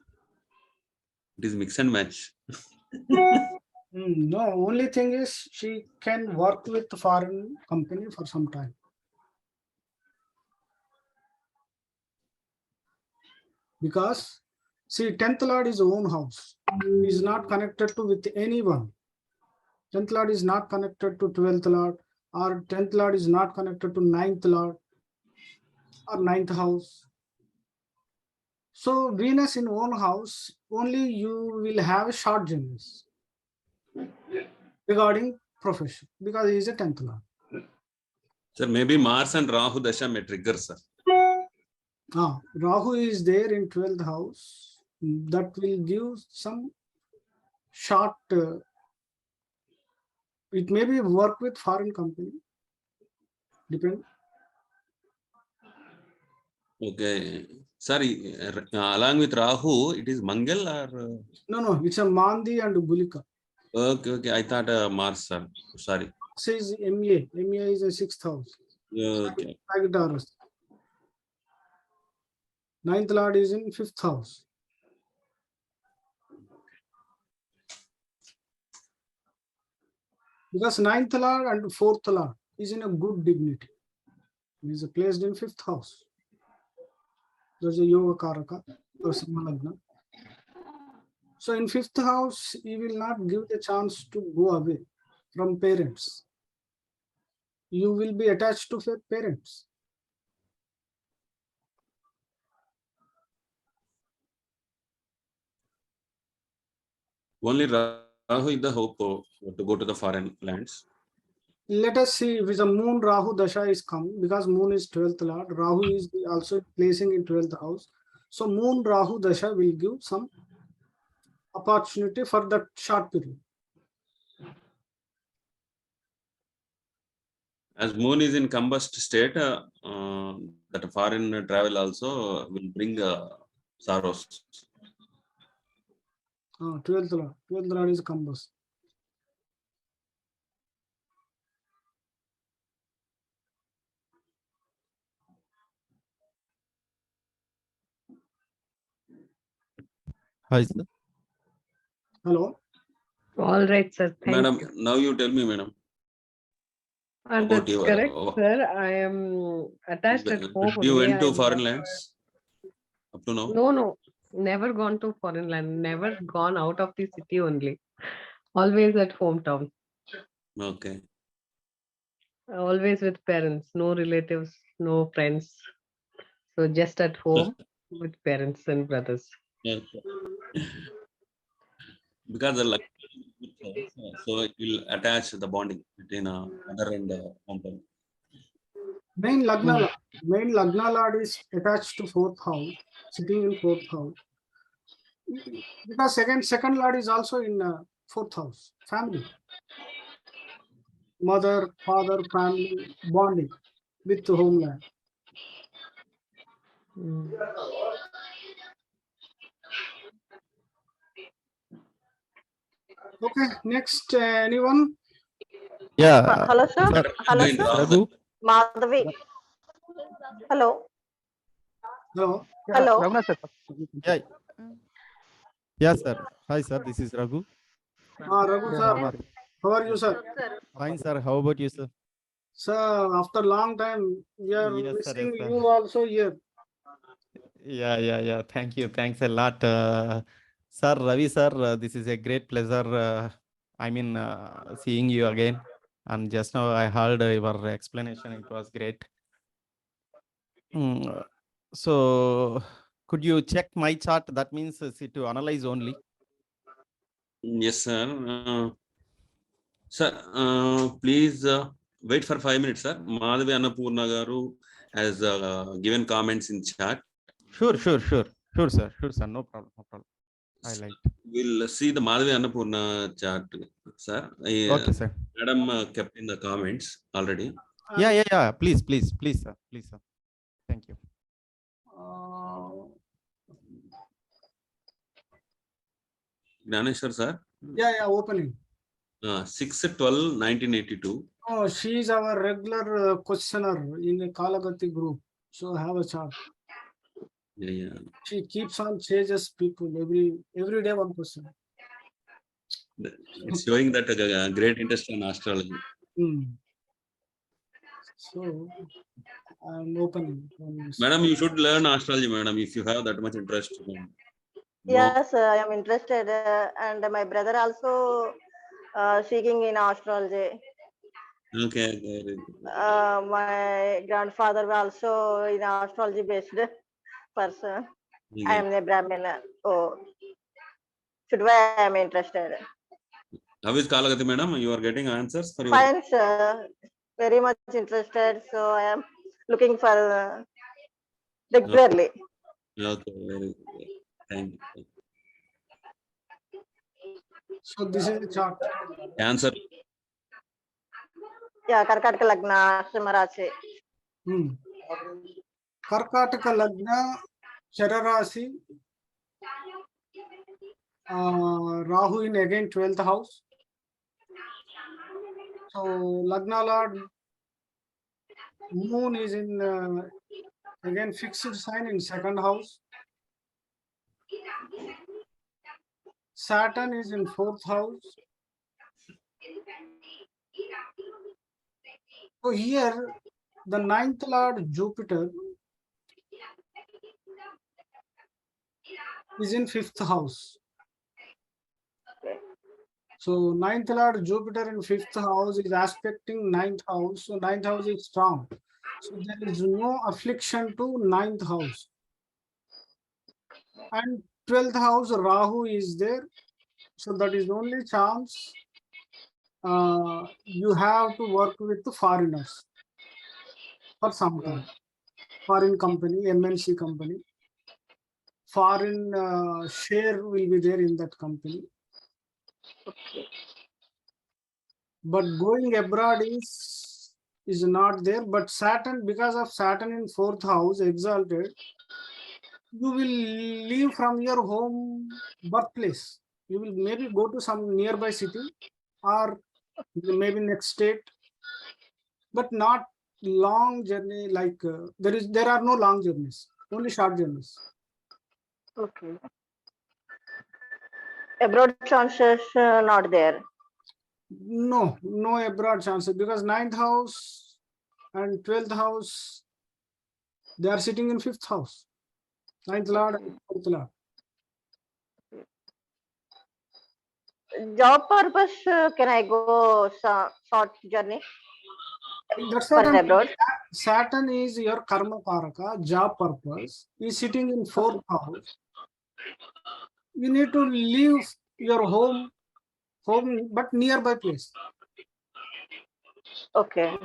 It is mix and match. No, only thing is she can work with the foreign company for some time. Because see, 10th lord is own house. He is not connected to with anyone. 10th lord is not connected to 12th lord, or 10th lord is not connected to 9th lord or 9th house. So Venus in own house, only you will have short journeys regarding profession, because he is a 10th lord. Sir, maybe Mars and Rahu Dasha may trigger, sir. Rahu is there in 12th house. That will give some short, it may be work with foreign company, depend. Okay. Sorry, along with Rahu, it is Mangal or? No, it's a Mandi and Gulika. Okay. I thought Mars, sir. Sorry. Says MA. MA is a 6th house. Okay. Sagittarius. 9th lord is in 5th house. Because 9th lord and 4th lord is in a good dignity. He is placed in 5th house. There's a Yoga Karaka or Lagna. So in 5th house, he will not give the chance to go away from parents. You will be attached to your parents. Only Rahu is the hope to go to the foreign lands. Let us see if the moon Rahu Dasha is coming, because moon is 12th lord. Rahu is also placing in 12th house. So moon Rahu Dasha will give some opportunity for that short period. As moon is in combust state, that foreign travel also will bring sorrows. 12th lord. 12th lord is combust. Hi, sir. Hello. All right, sir. Thank Madam, you. now you tell me, madam. About That's your, correct, sir. I am attached at home you only. went to I'm foreign not- lands up to now? No. Never gone to foreign land. Never gone out of the city only. Always at hometown. Okay. Always with parents. No relatives, no friends. So just at home with parents and brothers. Yeah. Because the luck, so it will attach the bonding between mother and hometown. Main Lagna lord is attached to 4th house, sitting in 4th house. Because second lord is also in 4th house, family. Mother, father, family, bonding with the homeland. Mm. Okay, next, anyone? Yeah. Hello, sir. Sir, Hello, Again, sir. Rahu. Raghu. Madhavi. Hello. Hello. Hello. Ravana sir. Yeah. Yeah, sir. Hi, sir. This is Raghu. Raghu Yeah, sir. how are you? How are you, sir? Fine, sir. How about you, sir? Sir, after long time, we are Yes, sir, missing yes, sir. you also here. Yeah. Thank you. Thanks a lot. Sir, Ravi, sir, this is a great pleasure. Seeing you again. And just now I heard your explanation. It was great. So, could you check my chart? That means to analyze only. Yes, sir. Sir, please wait for 5 minutes, sir. Madhavi Annapurna Garu has given comments in chat. Sure, sir. No problem. I like. We'll see the Madhavi Annapurna chart, sir. Okay, sir. Madam kept in the comments already. Yeah, yeah, yeah. Please, please, please, sir. Please, sir. Thank you. Gnaneswar, sir. Yeah, opening. 6/12/1982. Oh, she is our regular questioner in the Kalagati group. So have a chart. Yeah. She keeps on changes people every day one question. It's showing that great interest in astrology. So I'm opening. Madam, you should learn astrology, madam, if you have that much interest. No. Yes, I am interested, and my brother also seeking in astrology. Okay. My grandfather also in astrology based person. I am a Brahmin. Oh, should why I am interested. How is Kalagati, madam? You are getting answers for your. Fine, sir. Very much interested. So I am looking for regularly. Okay, very good. Thank you. So this is the chart. Answer. Yeah, Karkataka Lagna, Simarachi. Karkataka Lagna, Chararasi, Rahu in again 12th house. So Lagna Lord, Moon is in again fixed sign in 2nd house. Saturn is in 4th house. So here the 9th Lord Jupiter is in 5th house. So 9th Lord Jupiter in 5th house is aspecting 9th house. So 9th house is strong. So there is no affliction to 9th house. And 12th house Rahu is there. So that is only chance you have to work with the foreigners for some time. Foreign company, MNC company. Foreign share will be there in that company. But going abroad is not there. But Saturn, because of Saturn in 4th house exalted, you will leave from your home birthplace. You will maybe go to some nearby city or maybe next state, but not long journey. Like there are no long journeys, only short journeys. Okay. Abroad chances not there. No abroad chances because 9th house and 12th house, they are sitting in 5th house. 9th Lord and 4th Lord. Job purpose, can I go short journey? That's For what abroad? Saturn is your karma karaka, job purpose. Is sitting in 4th house. You need to leave your home, but nearby place. Okay.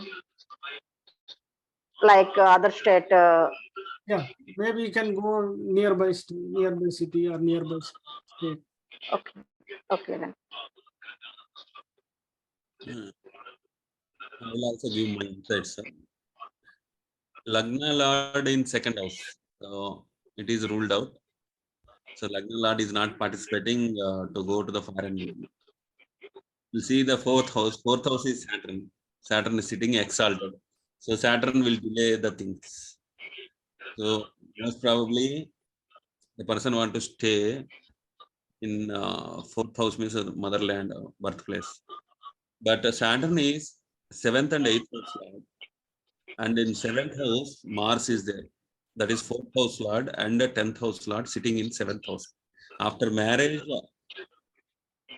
Like other state. Yeah, maybe you can go nearby city or nearby state. Okay then. I will also give my insights. Lagna Lord in 2nd house. So it is ruled out. So Lagna Lord is not participating to go to the foreign. You see the 4th house. 4th house is Saturn. Saturn is sitting exalted. So Saturn will delay the things. So most probably the person want to stay in 4th house, means motherland, birthplace. But Saturn is 7th and 8th house Lord. And in 7th house, Mars is there. That is 4th house Lord and 10th house Lord sitting in 7th house. After marriage,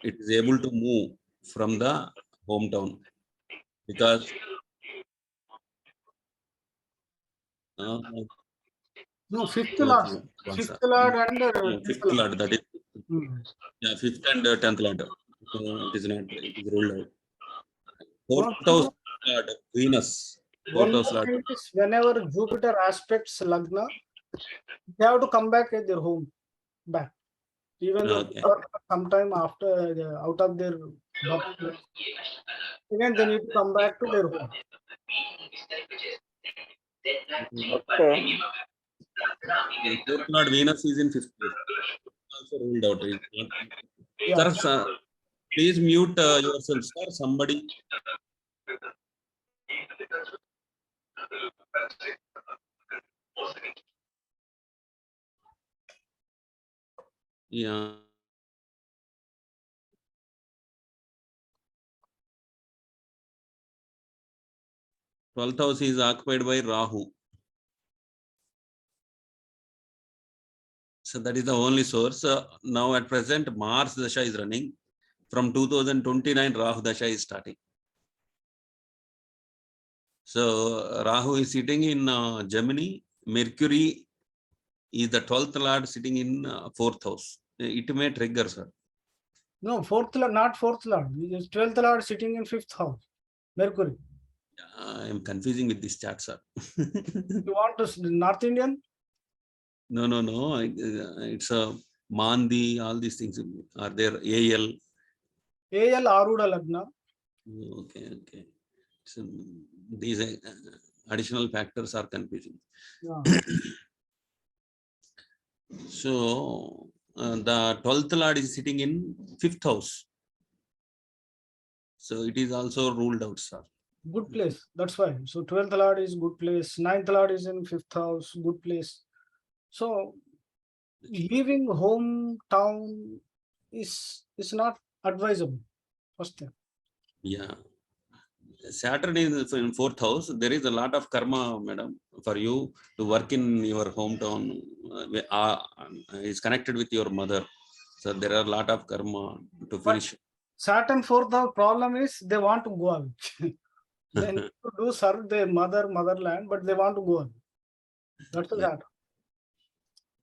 it is able to move from the hometown because no, 5th Lord. 5th Lord and 5th Lord, that is 5th and 10th Lord. So it is not, it is ruled out. 4th house Lord, Venus. 4th house Lord. Whenever Jupiter aspects Lagna, they have to come back at their home back. Even though sometime after out of their birth, again they need to come back to their home. Okay. Fourth Lord Venus is in 5th place. Also ruled out. It's not- Yeah. Sir, please mute yourself, sir. Somebody. Yeah. Twelfth house is occupied by Rahu. So that is the only source. Now at present, Mars Dasha is running. From 2029, Rahu Dasha is starting. So Rahu is sitting in Gemini. Mercury is the 12th Lord sitting in 4th house. It may trigger, sir. No, fourth Lord, not fourth Lord. It is 12th Lord sitting in 5th house. Mercury. I am confusing with this chart, sir. You want to North Indian? No. It's a Mandi, all these things are there. AL. AL Aruda Lagna. Okay. So these additional factors are confusing. Yeah. So the 12th Lord is sitting in 5th house. So it is also ruled out, sir. Good place. That's why. So 12th Lord is good place. 9th Lord is in 5th house. Good place. So leaving hometown is not advisable. First thing. Yeah. Saturn is in 4th house. There is a lot of karma, madam, for you to work in your hometown. Is connected with your mother. So there are a lot of karma to finish. Saturn 4th house problem is they want to go away. They need to do serve their motherland, but they want to go away. That's the Saturn.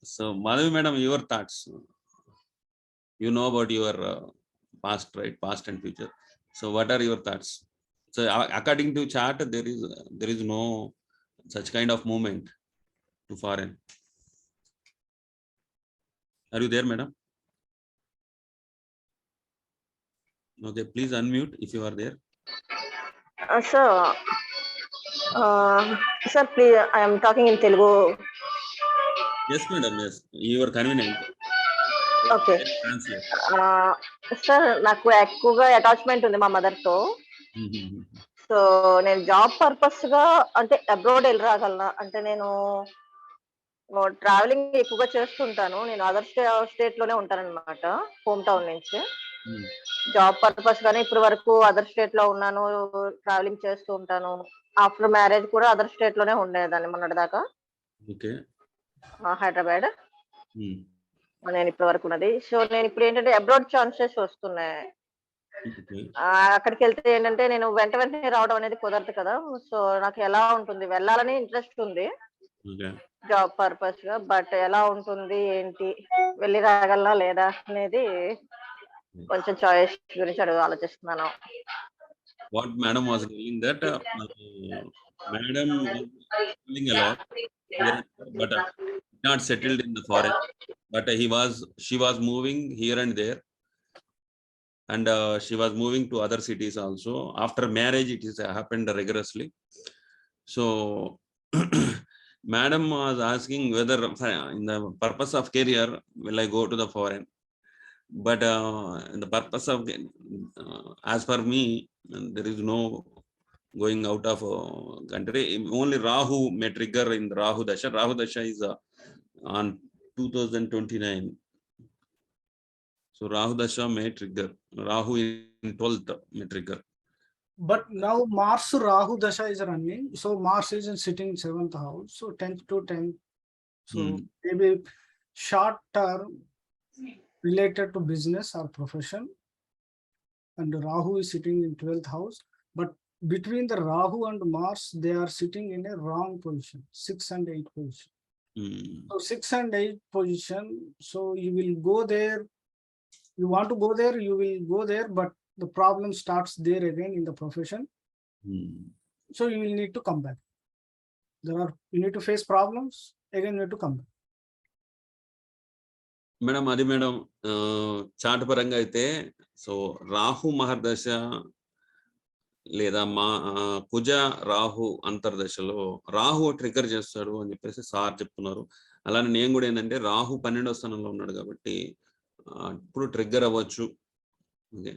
So Madhavi madam, your thoughts. You know about your past, right? Past and future. So what are your thoughts? So according to chart, there is no such kind of movement to foreign. Are you there, madam? Okay, please unmute if you are there. Sir, please, I am talking in Telugu. Yes, madam. Yes, you are convenient. Okay. Translate. Sir నాకు ఎక్కువగా attachment ఉంది మా mother తో. So నేను job purpose గా అంటే abroad వెళ్ళి రాగలనా? అంటే నేను ట్రావెలింగ్ ఎక్కువగా చేస్తుంటాను. నేను అదర్ స్టేట్ లోనే ఉంటానన్నమాట, హోమ్ టౌన్ నుంచి. జాబ్ పర్పస్ గానే ఇప్పటి వరకు అదర్ స్టేట్ లో ఉన్నాను, ట్రావెలింగ్ చేస్తూ ఉంటాను. ఆఫ్టర్ మ్యారేజ్ కూడా అదర్ స్టేట్ లోనే ఉండేదాన్ని మొన్నటి దాకా, హైదరాబాద్. నేను ఇప్పటి వరకు ఉన్నది. సో నేను ఇప్పుడు ఏంటంటే అబ్రాడ్ ఛాన్సెస్ వస్తున్నాయి. అక్కడికి వెళ్తే ఏంటంటే నేను వెంటనే రావడం అనేది కుదరదు కదా. సో నాకు ఎలా ఉంటుంది, వెళ్ళాలని ఇంట్రెస్ట్ ఉంది జాబ్ పర్పస్ గా, బట్ ఎలా ఉంటుంది ఏంటి, వెళ్ళి రాగలనా లేదా అనేది కొంచెం చాయిస్ గురించి ఆలోచిస్తున్నాను. What madam was saying that madam was traveling a lot, but not settled in the foreign. But she was moving here and there, and she was moving to other cities also. After marriage, it is happened rigorously. So madam was asking whether in the purpose of career will I go to the foreign. But the purpose of as per me, there is no going out of country. Only Rahu may trigger in the Rahu Dasha. Rahu Dasha is on 2029. So Rahu Dasha may trigger. Rahu in 12th may trigger. But now Mars Rahu Dasha is running. So Mars is sitting 7th house. So 10th to 10th. So maybe short term related to business or profession. And Rahu is sitting in 12th house. But between the Rahu and Mars, they are sitting in a wrong position, 6 and 8 position. So 6 and 8 position. So you will go there. You want to go there, you will go there, but the problem starts there again in the profession. So you will need to come back. You need to face problems, again you need to come back. Madam, Adi madam, chart paranga aithe, so Rahu Mahardasha లేదా మా కుజ Rahu అంతర్దశలో Rahu trigger చేస్తాడు అని చెప్పేసి sir చెప్తున్నారు. అలానే నేను కూడా ఏంటంటే రాహు 12వ స్థానంలో ఉన్నాడు కాబట్టి ఇప్పుడు ట్రిగ్గర్ అవ్వచ్చు. ఓకే,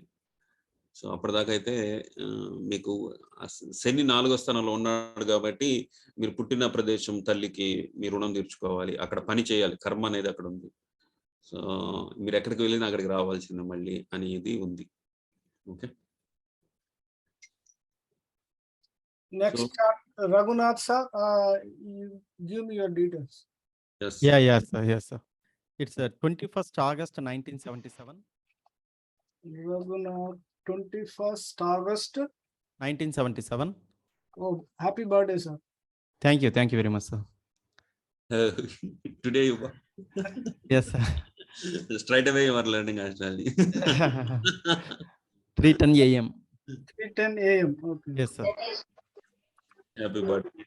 సో అప్పటిదాకా అయితే మీకు శని 4వ స్థానంలో ఉన్నాడు కాబట్టి మీరు పుట్టిన ప్రదేశం తల్లికి మీ రుణం తీర్చుకోవాలి, అక్కడ పని చేయాలి, కర్మ అనేది అక్కడ ఉంది. సో మీరు ఎక్కడికి వెళ్ళినా అక్కడికి రావాల్సింది మళ్ళీ అనేది ఉంది. Okay, Next chart, Raghunath sir, you give me your details. yes. Yes, sir. Yes, sir. It's 21st August 1977. Raghunath, 21st August. 1977. Oh, happy birthday, sir. Thank you very much, sir. Today you Yes, sir. straight away you are learning astrology. 3:10 a.m. 3:10 a.m. Okay. Yes, sir. Happy birthday.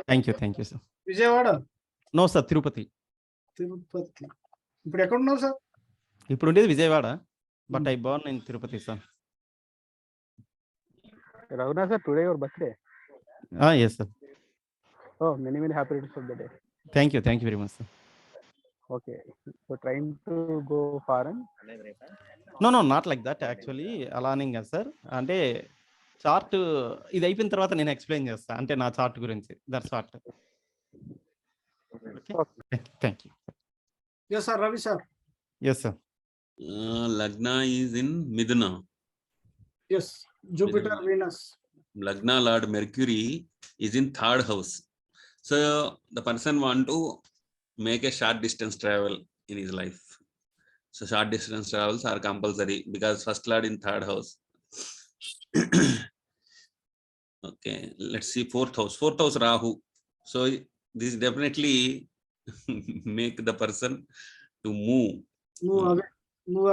Thank you, sir. Vijayawada? No, sir. Tirupati. Tirupati. ఇప్పుడు ఎక్కడ ఉన్నావు sir? ఇప్పుడు ఉండేది Vijayawada, but I born in Tirupati, sir. Raghunath sir, today your birthday. Yes, sir. Oh, many happy returns of the day. Thank you very much, sir. Okay, so trying to go foreign. No, not like that actually. అలానే sir, అంటే chart ఇది అయిపోయిన తర్వాత నేను explain చేస్తా, అంటే నా chart గురించి. That's what. Okay, thank you. Yes sir, Ravi sir. Yes, sir. Lagna is in Midna. Yes, Jupiter, Venus. Lagna Lord Mercury is in 3rd house. So the person want to make a short distance travel in his life. So short distance travels are compulsory because first Lord in 3rd house. Okay, let's see 4th house. 4th house Rahu. So this definitely make the person to move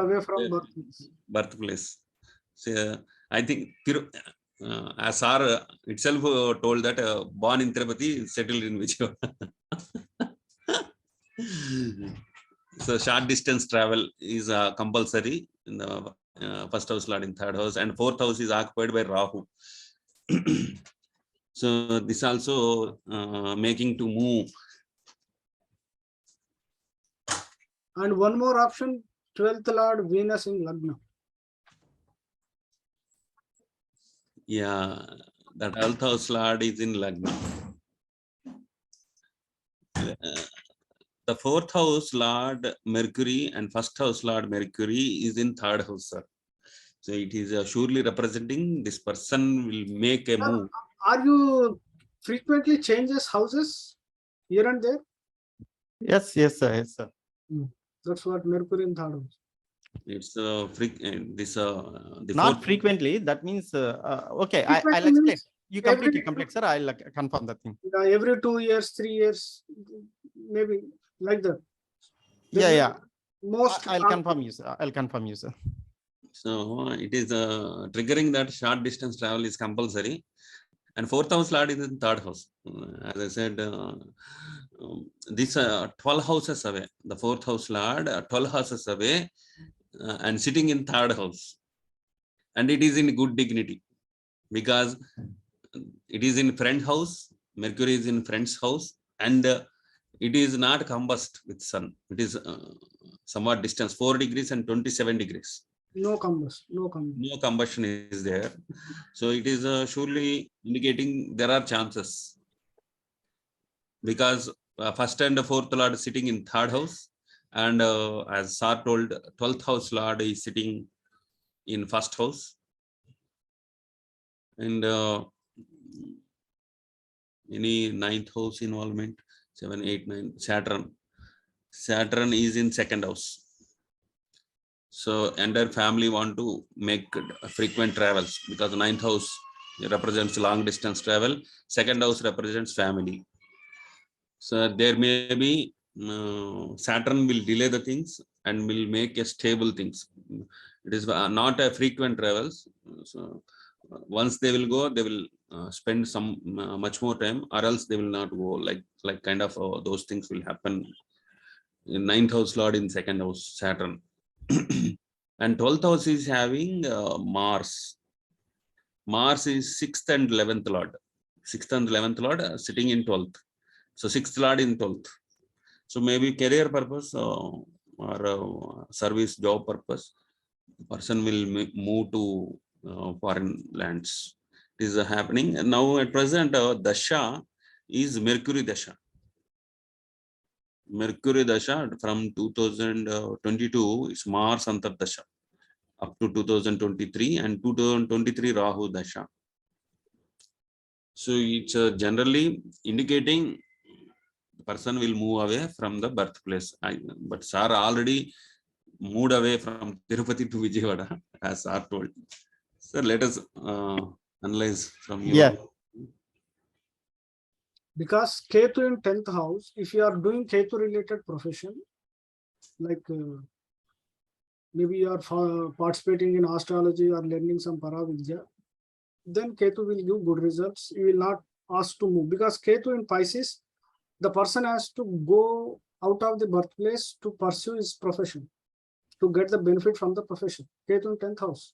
away from birthplace. So I think as Sar itself told that born in Tirupati, settled in Vijayawada. So short distance travel is compulsory in the 1st house Lord in 3rd house, and 4th house is occupied by Rahu. So this also making to move. And one more option, 12th Lord Venus in Lagna. Yeah, the 12th house Lord is in Lagna. The 4th house Lord Mercury and 1st house Lord Mercury is in 3rd house, sir. So it is surely representing this person will make a move. Are you frequently changes houses here and there? Yes, sir. Yes, sir. That's what Mercury in 3rd house. It's the Not 4th frequently. That means okay. Frequently I'll explain. means You complete, sir. I'll confirm that thing. Every 2 years, 3 years, maybe like that. Yeah. Most I'll confirm you, sir. So it is triggering that short distance travel is compulsory, and 4th house Lord is in 3rd house. As I said, this 12 houses away. The 4th house Lord 12 houses away and sitting in 3rd house, and it is in good dignity because it is in friend house. Mercury is in friend's house, and it is not combust with sun. It is somewhat distance 4 degrees and 27 degrees. No combustion is there. So it is surely indicating there are chances, because 1st and 4th Lord is sitting in 3rd house, and as Sar told, 12th house Lord is sitting in 1st house, and any 9th house involvement, 7, 8, 9. Saturn is in 2nd house. So entire family want to make frequent travels because 9th house represents long distance travel. 2nd house represents family. So there may be Saturn will delay the things and will make a stable things. It is not a frequent travels. So once they will go, they will spend some much more time, or else they will not go. Like kind of those things will happen. In 9th house Lord in 2nd house Saturn. And 12th house is having Mars. Mars is 6th and 11th Lord. 6th and 11th Lord sitting in 12th. So 6th Lord in 12th. So maybe career purpose or service job purpose, person will move to foreign lands. It is happening. And now at present, Dasha is Mercury Dasha. Mercury Dasha from 2022 is Mars Antar Dasha up to 2023 and 2023 Rahu Dasha. So it's generally indicating the person will move away from the birthplace. But sir already moved away from Tirupati to Vijayawada, as sir told. Sir, let us analyze from your. Yeah. Because Ketu in 10th house, if you are doing Ketu related profession, like maybe you are participating in astrology or learning some Paravidya, then Ketu will give good results. You will not ask to move, because Ketu in Pisces, the person has to go out of the birthplace to pursue his profession, to get the benefit from the profession. Ketu in 10th house.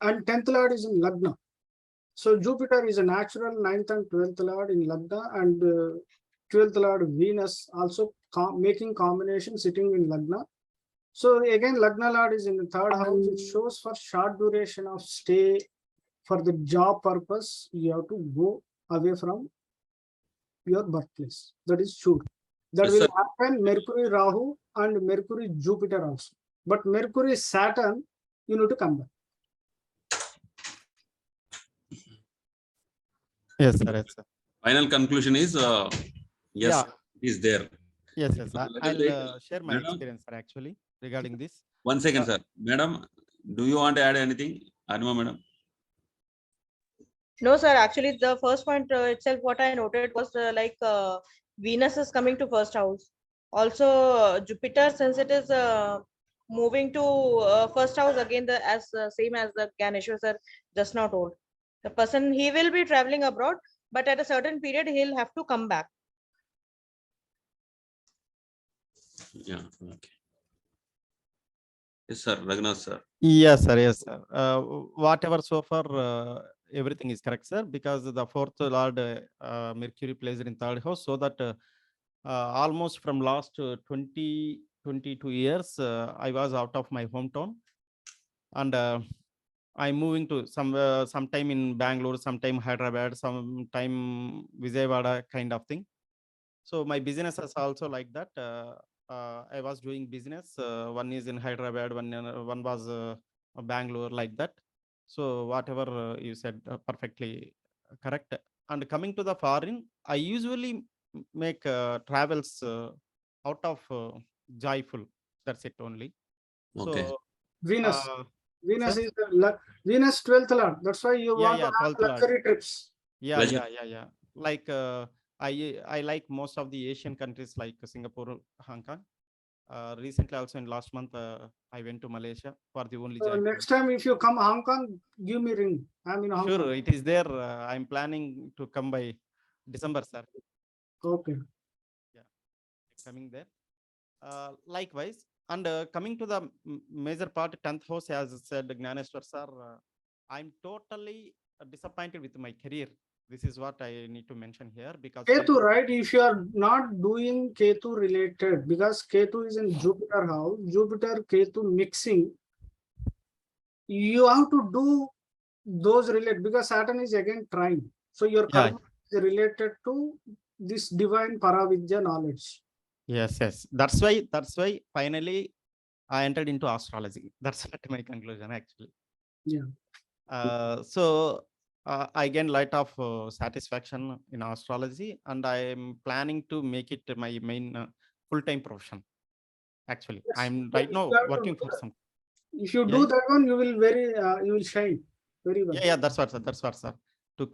And 10th Lord is in Lagna. So Jupiter is a natural 9th and 12th Lord in Lagna, and 12th Lord Venus also making combination sitting in Lagna. So again, Lagna Lord is in the 3rd house. It shows for short duration of stay for the job purpose. You have to go away from your birthplace. That is sure. That Yes, will sir. happen Mercury Rahu and Mercury Jupiter also. But Mercury Saturn, you need to come back. Yes, sir. Yes, sir. Final conclusion is yes, Yeah. it is there. Yes, yes. Let us I'll take- share my Madam? experience, sir, actually, regarding this. 1 second, sir. Madam, do you want to add anything? Arnima, madam. No, sir. Actually, the first point itself, what I noted was Venus is coming to 1st house. Also, Jupiter, since it is moving to 1st house again, same as the Gnaneswar sir just now told. The person, he will be traveling abroad, but at a certain period he'll have to come back. Yeah. Okay. Yes, sir. Lagna, sir. Yes, sir. Yes, sir. Whatever so far, everything is correct, sir, because the 4th Lord Mercury plays in 3rd house, so that almost from last 22 years, I was out of my hometown, and I'm moving to sometime in Bangalore, sometime Hyderabad, sometime Vijayawada kind of thing. So my business is also like that. I was doing business. One is in Hyderabad, one was Bangalore, like that. So whatever you said, perfectly correct. And coming to the foreign, I usually make travels out of joyful. That's it only. Okay. So Venus. Venus sir? is the Venus 12th Lord. That's why you want to have 12th Lord. luxury trips. Yeah, Pleasure. yeah. Like I like most of the Asian countries like Singapore, Hong Kong. Recently, also in last month, I went to Malaysia for the only So joy. next time if you come Hong Kong, give me ring. I'm in Hong Sure, Kong. it is there. I'm planning to come by December, sir. Okay. Coming there. Likewise, and coming to the major part, 10th house, as said Gnaneswar sir, I'm totally disappointed with my career. This is what I need to mention here, because Ketu, right? If you are not doing Ketu related, because Ketu is in Jupiter house, Jupiter Ketu mixing, you have to do those related, because Saturn is again trine. So your Yeah. karma is related to this divine Paravidya knowledge. Yes. That's why finally I entered into astrology. That's what my conclusion, actually. Yeah. So I gain light of satisfaction in astrology, and I am planning to make it my main full-time profession. Actually, Yes. I'm right now You have to working do for that. some. If you Yeah. do that one, you will you will shine very well. Yeah, that's what, sir. To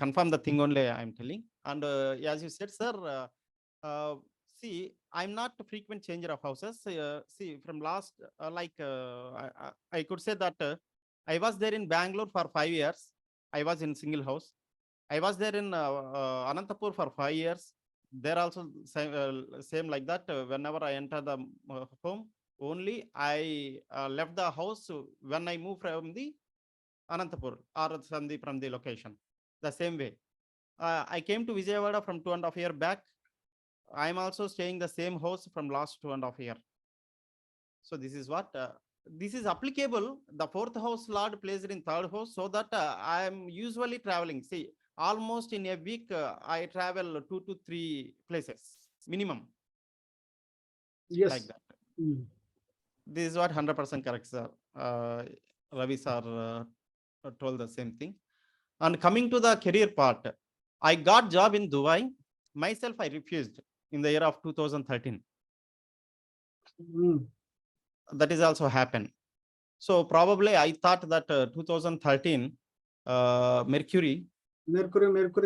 confirm the thing only, I'm telling. And as you said, sir, see, I'm not a frequent changer of houses. See, from last, I could say that I was there in Bangalore for 5 years. I was in single house. I was there in Anantapur for 5 years. There also same like that. Whenever I enter the home, only I left the house when I moved from the Anantapur or Sandhi from the location. The same way. I came to Vijayawada from 2.5 years back. I am also staying the same house from last 2.5 years. So this is what this is applicable. The fourth house Lord placed in third house, so that I am usually traveling. See, almost in a week I travel 2 to 3 places minimum. Yes. Like that. This is what 100% correct, sir. Ravi sir told the same thing. And coming to the career part, I got job in Dubai. Myself, I refused in the year of 2013. That is also happened. So probably I thought that 2013 Mercury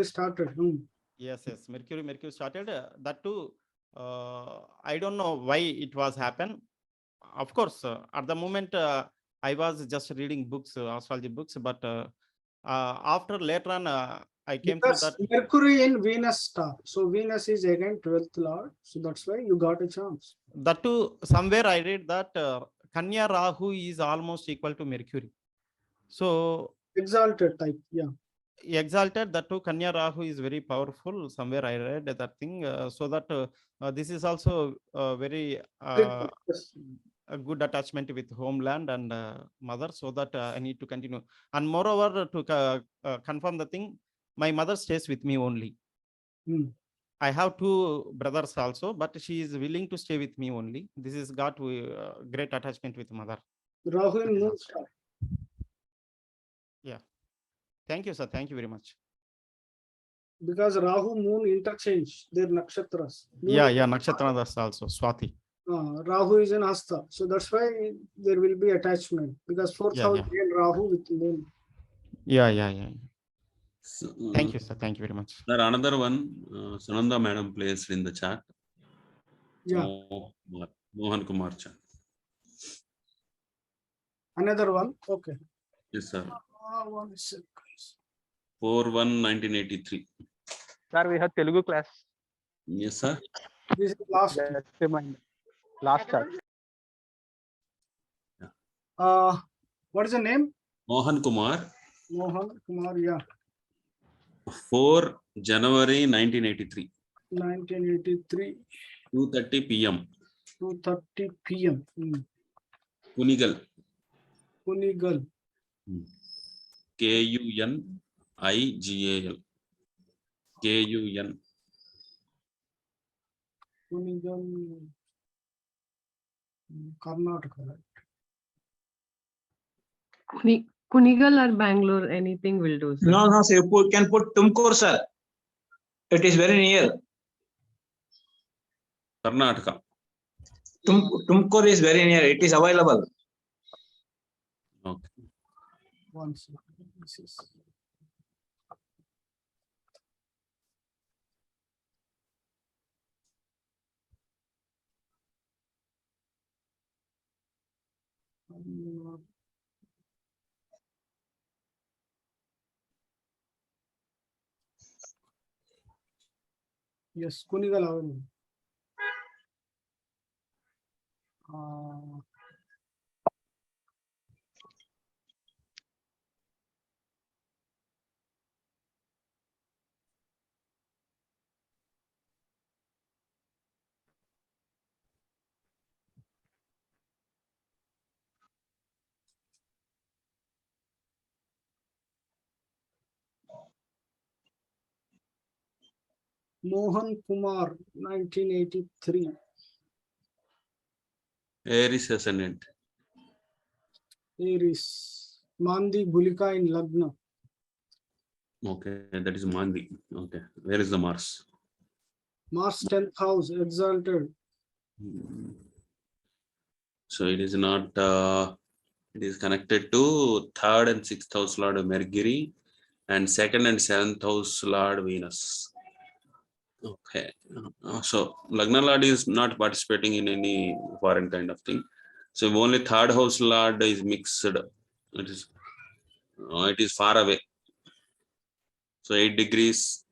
started. Yes, Mercury started. That too, I don't know why it was happened. Of course, at the moment I was just reading books, astrology books, but after later on I came Because through that. Mercury in Venus star, so Venus is again 12th lord, so that's why you got a chance. That too, somewhere I read that Kanya Rahu is almost equal to Mercury. So exalted type, yeah. Exalted, that too, Kanya Rahu is very powerful. Somewhere I read that thing. So that this is also very a good attachment with homeland and mother. So that I need to continue. And moreover, to confirm the thing, my mother stays with me only. I have 2 brothers also, but she is willing to stay with me only. This is got great attachment with mother. Rahu and Moon star. Yeah. Thank you, sir. Thank you very much. Because Rahu Moon interchange their nakshatras. Yeah, nakshatras also Swati. Rahu is in Hasta, so that's why there will be attachment, because fourth house again Rahu with Moon. Yeah. So, thank you, sir. Thank you very much. There another one, Sananda madam placed in the chat. Yeah. Mohan Kumar chat. Another one, okay. Yes, sir. 4/1/1983. Sir, we have Telugu class. Yes, sir. This is last. Last chart. What is the name? Mohan Kumar. Mohan Kumar, yeah. 4 January 1983. 1983. 2:30 p.m. 2:30 p.m. Kunigal. Kunigal. Kunigal. Kunigal. Kunigal. Karnataka, right? Kunigal or Bangalore, anything will do, sir. No, sir. You can put Tumkur, sir. It is very near. Karnataka. Tumkur is very near. It is available. Okay. One second. This is... Yes, Kunigal available. Mohan Kumar, 1983. Aries ascendant. Aries. Mandi Bulika in Lagna. Okay, that is Mandi. Okay, where is the Mars? Mars 10th house, exalted. So it is not, it is connected to 3rd and 6th house Lord Mercury and 2nd and 7th house Lord Venus. Okay, so Lagna Lord is not participating in any foreign kind of thing. So only 3rd house Lord is mixed. It is far away. So 8 degrees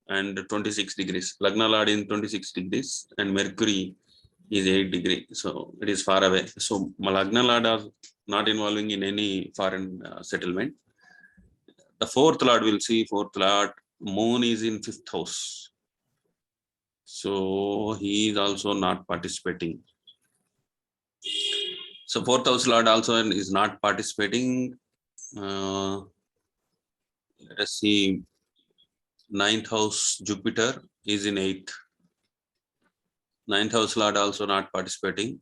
and 26 degrees. Lagna Lord in 26 degrees and Mercury is 8 degrees. So it is far away. So Lagna Lord are not involving in any foreign settlement. The fourth lord, will see fourth lord, moon is in fifth house. So he is also not participating. So fourth house lord also is not participating. Let us see, ninth house Jupiter is in eighth. Ninth house lord also not participating.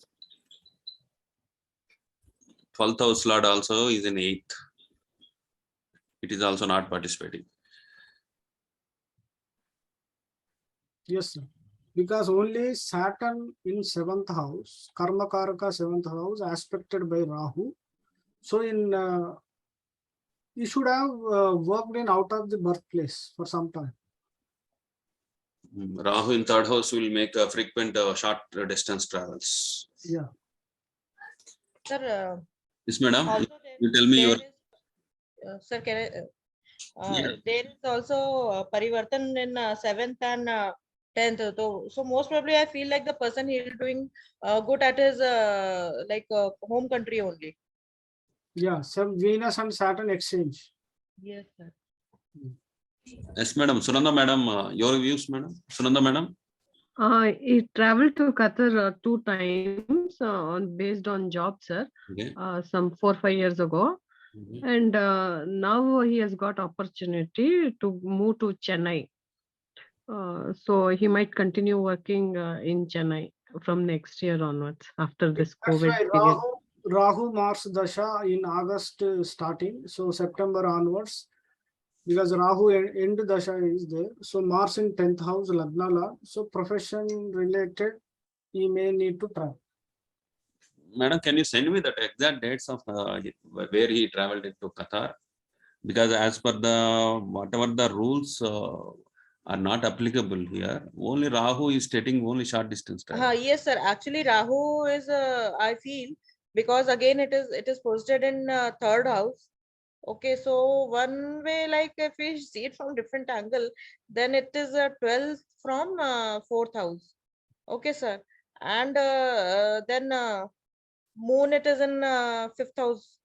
12th house lord also is in eighth. It is also not participating. Yes, sir. Because only Saturn in 7th house, Karma Karaka 7th house, aspected by Rahu. So in you should have worked in out of the birthplace for some time. Rahu in third house will make frequent short distance travels. Yeah. Sir, Yes, madam. also You tell me your. Sir, can I, Yeah. there is also Parivartan in 7th and 10th. So most probably I feel like the person he is doing good at his home country only. Yeah, some Venus and Saturn exchange. Yes, sir. Yes, madam. Sunanda, madam, your views, madam. Sunanda, madam. He traveled to Qatar 2 times based on job, sir. Okay. Some 4-5 years ago. And now he has got opportunity to move to Chennai. So he might continue working in Chennai from next year onwards after this That's COVID why period. Rahu Mars Dasha in August starting. So September onwards, because Rahu end Dasha is there. So Mars in 10th house, Lagna Lord. So profession related, he may need to travel. Madam, can you send me the exact dates of where he traveled into Qatar? Because as per the whatever the rules are not applicable here, only Rahu is stating only short distance travel. Yes, sir. Actually, Rahu is I feel, because again it is posted in 3rd house. Okay, so one way, like if we see it from different angle, then it is 12th from 4th house. Okay, sir. And then moon, it is in 5th house.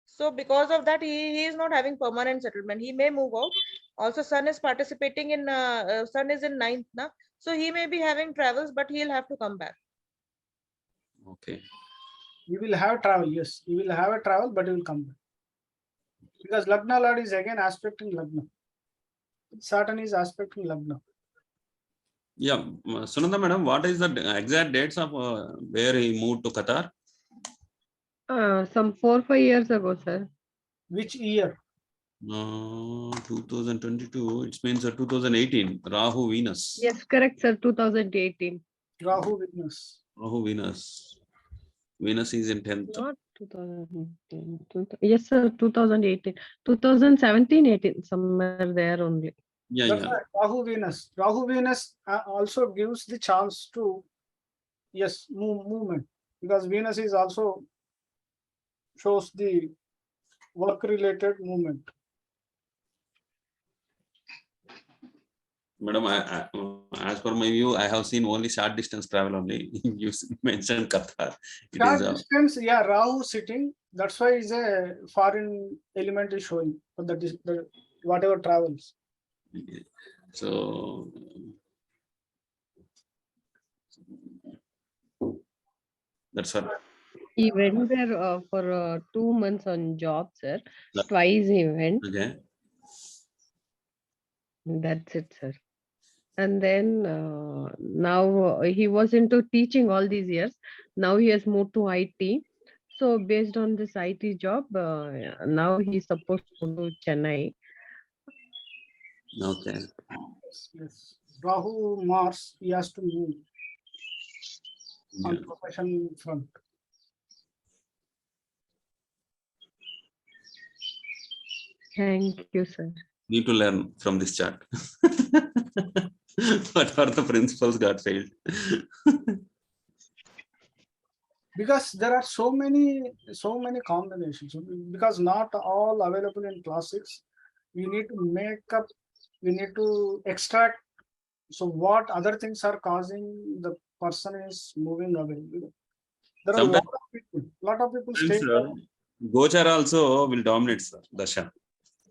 So because of that, he is not having permanent settlement. He may move out. Also, sun is participating in sun is in 9th na. So he may be having travels, but he'll have to come back. Okay. He will have travel, yes. He will have a travel, but he will come back. Because Lagna Lord is again aspecting Lagna. Saturn is aspecting Lagna. Yeah, Sunanda madam, what is the exact dates of where he moved to Qatar? Some 4-5 years ago, sir. Which year? 2022. It means 2018. Rahu Venus. Yes, correct, sir. 2018. Rahu Venus. Rahu Venus. Venus is in 10th. Not 2018. Yes, sir. 2018. 2017, 18. Somewhere there only. Yeah, That's yeah. right, Rahu Venus. Rahu Venus also gives the chance to, yes, movement. Because Venus is also shows the work related movement. Madam, as per my view, I have seen only short distance travel only. You mentioned Qatar. Short distance, yeah, Rahu sitting. That's why is a foreign element is showing for the whatever travels. So that's what. He went there for 2 months on job, sir. Yeah. Twice he went. Okay. That's it, sir. And then now he was into teaching all these years. Now he has moved to IT. So based on this IT job, now he's supposed to go to Chennai. Okay. Yes. Rahu Mars, he has to move on Yeah. profession front. Thank you, sir. Need to learn from this chart. What are the principles got failed? Because there are so many combinations. Because not all available in classics. We need to make up. We need to extract. So what other things are causing the person is moving away? There are a lot of people. Stay there. Gochar also will dominate, sir, Dasha.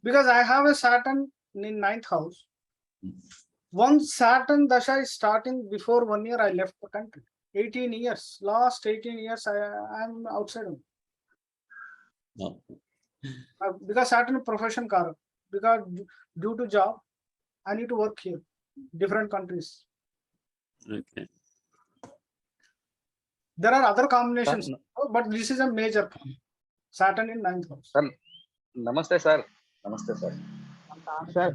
Because I have a Saturn in 9th house. Once Saturn Dasha is starting, before 1 year, I left the country. 18 years, last 18 years, I am outside. No. Because Saturn profession car, because due to job, I need to work here, different countries. Okay. There are other combinations, but this is a major Saturn in 9th house. Sir, namaste, sir. Namaste, sir. Sir,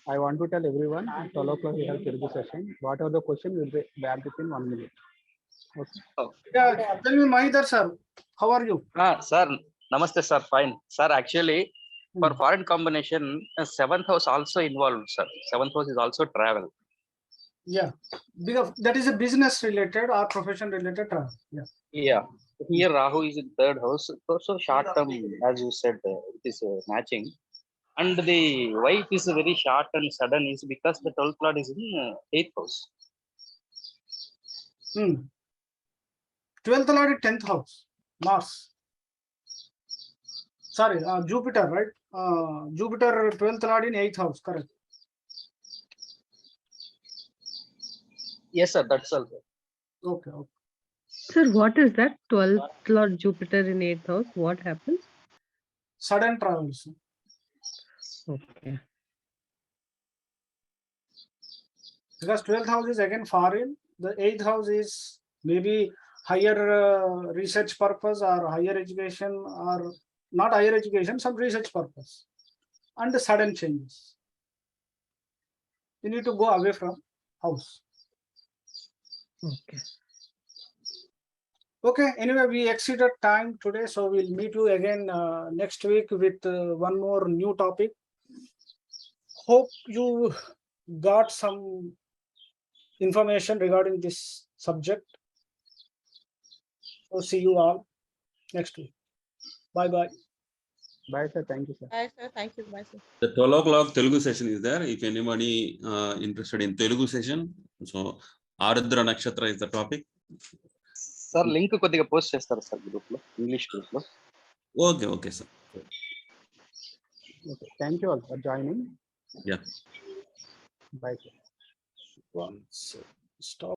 I want to tell everyone at 12 o'clock we have Telugu session. Whatever the question will be back within 1 minute. Okay. Yeah, tell me, Mahidhar sir, how are you? Sir, namaste, sir. Fine. Sir, actually, for foreign combination, 7th house also involved, sir. 7th house is also travel. Yeah, because that is a business related or profession related travel. Yeah. Yeah. Here, Rahu is in 3rd house. So short term, as you said, it is matching. And the why it is very short and sudden is because the 12th lord is in 8th house. 12th lord is 10th house, Mars. Sorry, Jupiter, right? Jupiter 12th lord in 8th house, correct? Yes, sir. That's all. Okay. Sir, what is that? 12th Lord Jupiter in 8th house. What happens? Sudden travels. Okay. Because 12th house is again foreign. The 8th house is maybe higher research purpose or higher education, or not higher education, some research purpose. And the sudden changes. You need to go away from house. Okay. Okay, anyway, we exceeded time today, so we'll meet you again next week with one more new topic. Hope you got some information regarding this subject. So see you all next week. Bye bye. Bye, sir. Thank you, sir. Bye, sir. Thank you. Bye, sir. The 12 o'clock Telugu session is there. If anybody interested in Telugu session, so Ardra Nakshatra is the topic. Sir, link కొద్దిగా post చేస్తారు sir group లో, English group లో. Okay, sir. Okay. Thank you all for joining. Yeah. Bye, sir. Once stop.